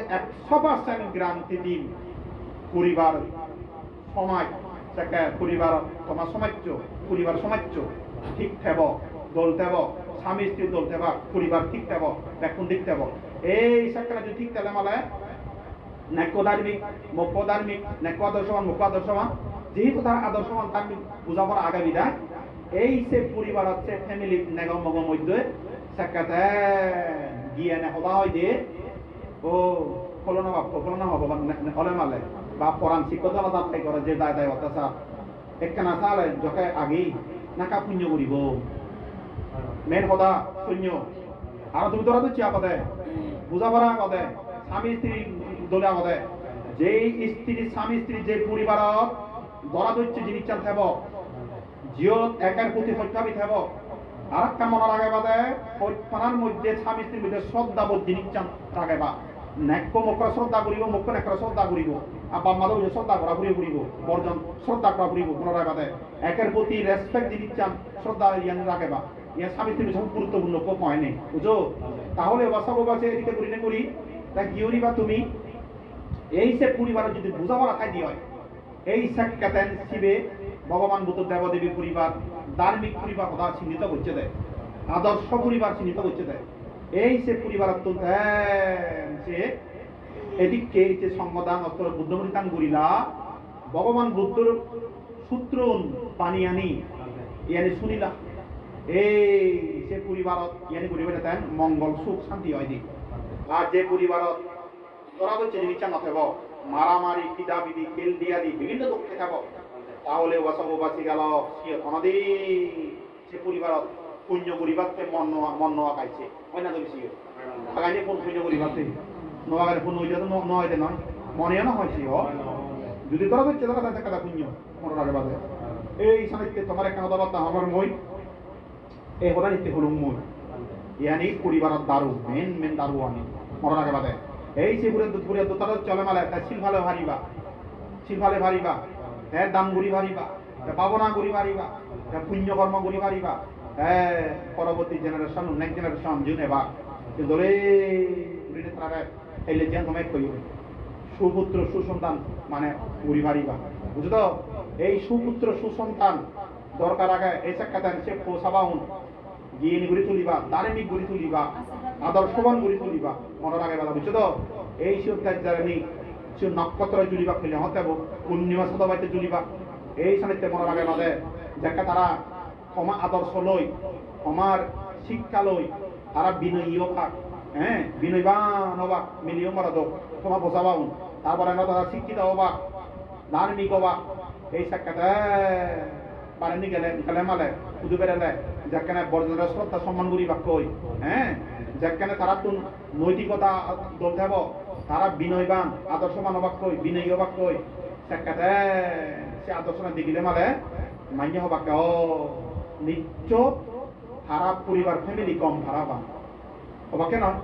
Speaker 1: 100% গ্যারান্টি দিন পরিবার সমাজ সেটা পরিবার তোমার পরিবার সমাজ ঠিক থাকব দল থাকব স্বামী স্ত্রী দল থাকব পরিবার ঠিক থাকব এখন ঠিক থাকব এই সেটা যদি ঠিক থাকলে মানে নেকোধার্মিক মক্কধার্মিক নেক আদর্শমান মুখ আদর্শমান যেহেতু তার আদর্শমান তার বুঝাপড়া আগামী দেয় এই সে পরিবার হচ্ছে ফ্যামিলি নেগম মগম মধ্যে সেটাতে গিয়ে নে হবা হয় দিয়ে ও ফলনা হব হলে মালে বা পরাণ শিক্ষতা তার তাই করে যে দায় অত্যাচার একখানা চালে যখন আগেই নাকা পুণ্য করিব মেন সদা শূন্য আর তুমি তোরা তো চিয়া কদে বুঝাপড়া কদে স্বামী স্ত্রী দলে কদে যে স্বামী স্ত্রী যে পরিবারত দরা দৈত্য জিনিস চাল থাকব জিও একের প্রতি সত্যাবি থাকব আর একটা মনে লাগে বাদে সত্যানার মধ্যে স্বামী স্ত্রীর মধ্যে শ্রদ্ধাবোধ জিনিস চাল থাকে বা নেক্য মুখরা শ্রদ্ধা করিব মুখ্য নেকরা শ্রদ্ধা করিব আব্বা মাদক শ্রদ্ধা করা করিব বর্জন শ্রদ্ধা করা করিব মনে রাখা দেয় একের প্রতি রেসপেক্ট জিনিস চান শ্রদ্ধা ইয়ান রাখে বা ইয়া স্বামী স্ত্রীর সব গুরুত্বপূর্ণ কোপ হয়নি বুঝো তাহলে বাসাবো এদিকে করি তাই কি বা তুমি এই সে পরিবারের যদি বোঝাপড়া খাই দিয়ে হয় এই সাক্ষাতেন শিবে ভগবান বুদ্ধ দেবদেবী পরিবার ধার্মিক পরিবার কথা চিহ্নিত করছে দেয় আদর্শ পরিবার চিহ্নিত করছে দেয় এই সে পরিবার সে এদিকে যে সংবাদান অস্ত্র বুদ্ধমরিতান করিলা ভগবান বুদ্ধর সূত্র পানি আনি ইয়ানি শুনিলা এই সে পরিবারত ইয়ানি পরিবারে তেন মঙ্গল সুখ শান্তি হয় দি আর যে পরিবারত তোরা হচ্ছে জিনিস নথেব মারামারি পিদাবিদি খেল দিয়া দি বিভিন্ন দুঃখে থাক তাহলে বাসি গেল অনাদি সে পরিবারত পুণ্য পরিবারতে মন নোয়া পাইছে হয় না তুমি সিও আগাইলে কোন পুণ্য পরিবারতে নোয়া গালে পুণ্য হইলে তো নয় নয় মনে না হয় সিও যদি তোরা হচ্ছে তারা তাদের কথা পুণ্য মনে রাখে বাদে এই সানিধ্যে তোমার একটা কথাবার্তা আমার মই এই কথা নিতে হলুম মই ইয়ানি পরিবারত দারু মেন দারু আনি মনে রাখে বাদে এই সেগুলো তারা চলে মালে শিলফালে ভারিবা দাম গুড়ি ভারিবা পাবনা গুড়ি ভারিবা পুণ্যকর্ম গুড়ি ভারিবা পরবর্তী জেনারেশন নেক্সট জেনারেশন জুনে বা কিন্তু তারা এলে যেন তোমায় কইব সুপুত্র সুসন্তান মানে গুড়ি ভারিবা বুঝো তো এই সুপুত্র সুসন্তান দরকার আগে এই সাক্ষাৎ সে পোষাবাউন গিয়ে গড়ি তুলিবা ধার্মিক গড়ি তুলিবা আদর্শবান গড়ি তুলিবা মনে রাখে বেলা বুঝছো তো এই শিবদার জানি সে নক্ষত্র জুলিবা খুলে হতে পূর্ণিমা সদাবাইতে জুলিবা এই সানিধ্যে মনে রাখে বাদে যাকে তারা ক্ষমা আদর্শ লই ক্ষমার শিক্ষা লই তারা বিনয়ী অভাগ বিনয়বান অবাক মিলিও মারা দোক ক্ষমা বোঝাবাউন তারপরে তারা শিক্ষিত অবাক ধার্মিক অবাক এই সাক্ষাৎ পারেনি গেলে মালে শুধু বেড়ালে যেখানে বর্জনের শ্রদ্ধা সম্মান করি বাক্য যেখানে তারা তো নৈতিকতা দল দেব তারা বিনয়বান আদর্শমান অবাক্য বিনয়ী অবাক্য সেখানে সে আদর্শনা দেখিলে মালে মান্য হবাক্য নিশ্চয় তারা পরিবার ফ্যামিলি কম ভাড়াবান হবাকে নয়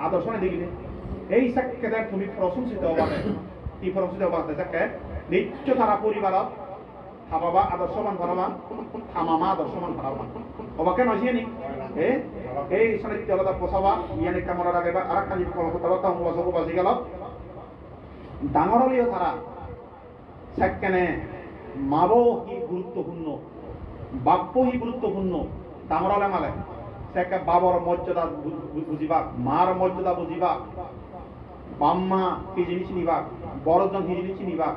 Speaker 1: আদর্শনা দেখিলে এই সাক্ষাতে তুমি প্রশংসিত হবাকে কি প্রশংসিত হবাকে যাকে নিশ্চয় তারা পরিবারত থাবাবা আদর্শমান ভাড়াবান থামামা আদর্শমান ভাড়াবান হবাকে নয় নি এই সানিধ্য আলাদা পোষাবা ইয়ানি কামনা রাখবা আর একটা যদি কথাবার্তা বাসব বাজি গেল ডাঙর হলেও তারা সেখানে মাবো হি গুরুত্বপূর্ণ বাপ্য হি গুরুত্বপূর্ণ ডাঙর হলে মালে সেকা বাবার মর্যাদা বুঝিবা মার মর্যাদা বুঝিবা বাম্মা কি জিনিস নিবা বড়জন কি জিনিস নিবা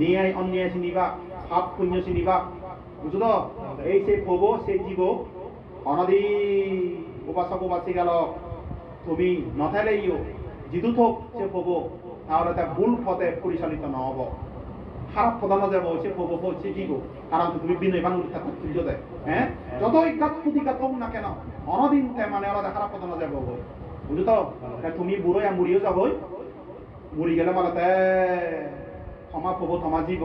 Speaker 1: ন্যায় অন্যায় চিনিবা পাপ পুণ্য চিনিবা বুঝলো এই সে ভব সেই জীব অনদি উপাসক উপাসিকাল তুমি নথাইলেইও যিদু থোক সে ভব তাহলে তা ভুল পথে পরিচালিত নহব খারাপ প্রধান যাব সে ভব সে জীব কারণ তুমি বিনয় বাঙুল থাকতে তুল্য দেয় হ্যাঁ যতই কাত পুতিকা হোক না কেন অনদিন মানে ওরা খারাপ প্রধান যাব বুঝলো তো তুমি বুড়ো মুড়িও যাবই মুড়ি গেলে মানে ক্ষমা পাব তোমার জীব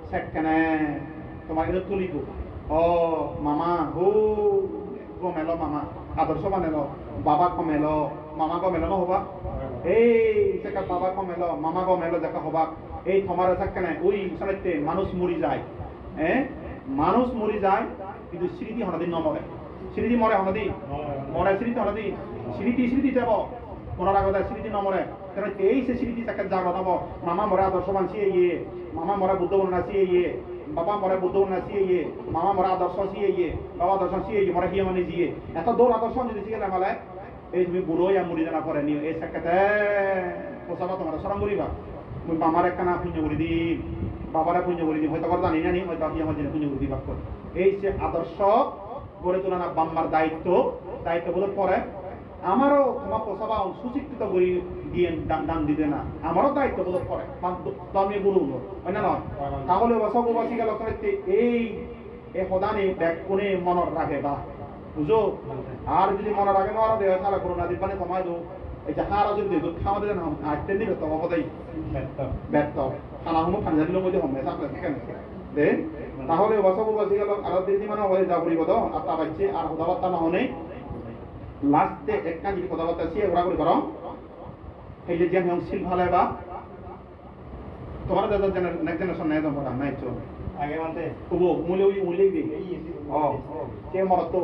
Speaker 1: সেখানে তোমার কিন্তু তুলিব ও মামা গমেল মামা আদর্শ বানেল বাবা কমেল মামা গমেল নহবা এই সেকা বাবা কমেল মামা গমেল দেখা হবা এই তোমার সেখানে ওই সাথে মানুষ মরি যায় হ্যাঁ মানুষ মরি যায় কিন্তু স্মৃতি হনাদিন নমরে স্মৃতি মরে হনাদিন মরে স্মৃতি হনাদিন স্মৃতি যাব মরার আগতে স্মৃতি নমরে কারণ এই সে স্মৃতি তাকে জাগ্রত হব মামা মরে আদর্শবান সিয়ে ইয়ে মামা মরে বুদ্ধ বর্ণনা সিয়ে ইয়ে বাবা মরে বুদ্ধ বর্ণনা সিয়ে ইয়ে মামা মরে আদর্শ সিয়ে ইয়ে বাবা আদর্শ সিয়ে ইয়ে মরে হিয়ে মানে জিয়ে এত দৌড় আদর্শ যদি শিখে নামালে এই তুমি বুড়ো মুড়ি জানা করে নিও এই সাক্ষাতে পোষাবা তোমার সরম করিবা মুই মামার একখানা পুণ্য করে দিম বাবারা পুণ্য করে দিম হয়তো জানি না নি হয়তো আপনি আমার জন্য পুণ্য করে দিবা করে এই যে আদর্শ গড়ে তোলা না বাম্মার দায়িত্ব বোধ পরে আমারও তোমার পোষাবা সুশিক্ষিত করি দিয়ে দান দিতে না আমারও দায়িত্ব বোধ করে আমি গুরু হয় না নয় তাহলে বসবাসী গেল এই সদানে ব্যাগ কোনে মনত রাখে বা বুঝো আর যদি মনে রাখে না দেহ তাহলে করোনা দিবানে কমাই দো এই যে হারা যদি দুধ খাওয়া দিলে না আটতে দিলে তো সদাই ব্যর্থ খানা সমূহ ফান্ডারির মধ্যে হমে থাকলে দে তাহলে বসবাসী গেল আর দিদি মানে হয়ে যা করিব তো আর তা বাচ্চে আর সদাবার্তা না হনে লাস্টে একটা যদি কথাবার্তা আছে ওরা করে করো এই যে যেমন শিল ভালো বা তোমার দাদা নেক্সট জেনারেশন নাই তোমার নাই চো
Speaker 2: আগে মানতে
Speaker 1: কুবো মুলেই বি ও কে মরত তো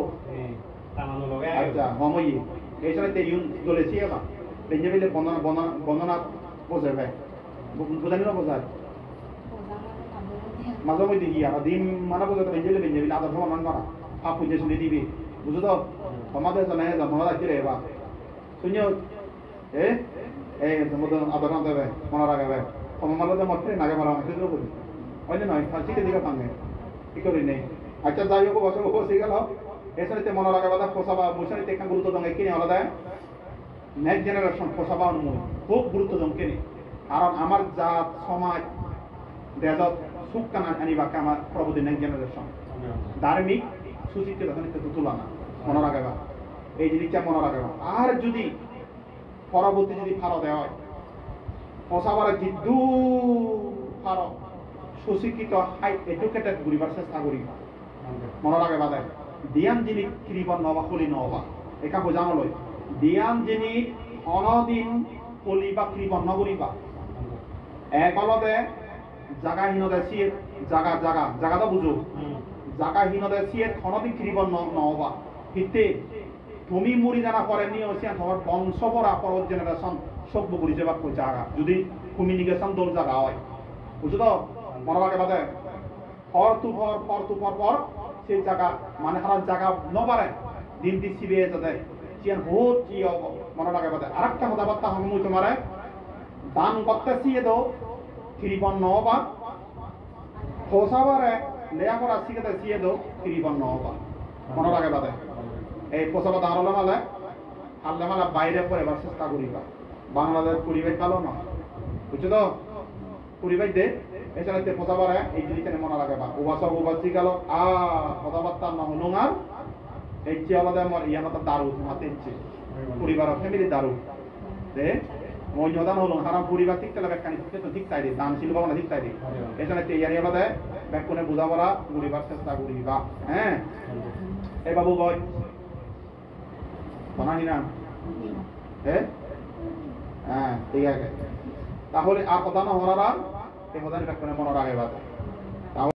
Speaker 2: তামানো লগে
Speaker 1: আচ্ছা হমই এই সময় তে ইউন দলে ছিয়া বা বেঞ্জাবিলে বন্দনা বোঝাবে বুঝানি না বোঝায় মাঝে মধ্যে গিয়া দিন মানে বোঝাতে বেঞ্জাবিলে আদর্শ মান করা আপ পুজো শুনে দিবি বুঝো তো তোমাদের জানে তোমার আছে রে বা শুনিও তোমাদের আদর্শ দেবে মনে রাখবে তোমার মালতে মরতে নাগে মারা আমাকে শুরু করি ওই নয় ফাঁসিকে দিকে ভাঙে কি করি নেই আচ্ছা যাই হোক বছর বসে গেল এসে মনে রাখবে পোষাবা মুসারিতে একটা গুরুত্ব দঙ্গে কিনে আলাদা নেক্সট জেনারেশন পোষাবা অনুমতি খুব গুরুত্ব দম কিনে কারণ আমার জাত সমাজ দেশত সুখ কানা আনিবা আমার প্রভুদি নেক্সট জেনারেশন ধার্মিক সুচিত্র তুলনা মনে রাখবা এই জিনিসটা মনে রাখবা আর যদি পরবর্তী যদি ফারো দেওয়া হয় পোষাবার জিদ্দু ফারো সুশিক্ষিত হাই এডুকেটেড করিবার চেষ্টা করিবা মনে রাখবা দেখ দিয়ান যিনি কৃপন নবা কলি নহবা একা বোঝানো লয় দিয়ান যিনি অনদিন কলি বা কৃপন নকরিবা একলতে জাগাহীনতা সিয়ে জাগাটা বুঝো জাগাহীনতা সিয়ে অনদিন কৃপন নহবা হিতে তুমি মুড়ি জানা করে নিয়ে আসিয়া তোমার বংশপরা পরবর্তী জেনারেশন সভ্য করি যাবা জাগা যদি কমিউনিকেশন দল জাগা হয় বুঝো তো মনে রাখে বাদে পর সেই জায়গা মানে হারার জায়গা নবারে দিন দি সিবে যাতে চিয়ান বহুত কি মনে রাখে বাদে আরেকটা কথাবার্তা হবে মুই তোমারে দান করতে সিয়ে দো ত্রিপন নহবা পোষাবারে লেয়া করা শিখেতে সিয়ে দো ত্রিপন নহবা মনে রাখে বাদে এই পোষাবা দাঁড়ালে মালে বাইরে পড়েবার চেষ্টা করিবা বাংলাদেশ পরিবেশ ভালো না বুঝছো তো পরিবেশ দে এছাড়া পোষাবারে এই জিনিসটা মনে রাখবা উবাসী গেল কথাবার্তা না হলো আর এই যে আলাদা আমার ইয়ানতা দারু হাতে পরিবার ফ্যামিলি দারু দে মই জদান হলো হারাম পরিবার ঠিক তাহলে ব্যাখ্যা নিতে তো ঠিক তাই দে দান ছিল বাবা না ঠিক তাই দে এছাড়া ইয়ারি আলাদা ব্যাকুনে বুঝাবরা পরিবার চেষ্টা করিবা হ্যাঁ এই বাবু বয় বানাহি না হ্যাঁ ঠিক আছে তাহলে আর কথা না হরার এই কথা ব্যাকুনে মনে রাখে বাদে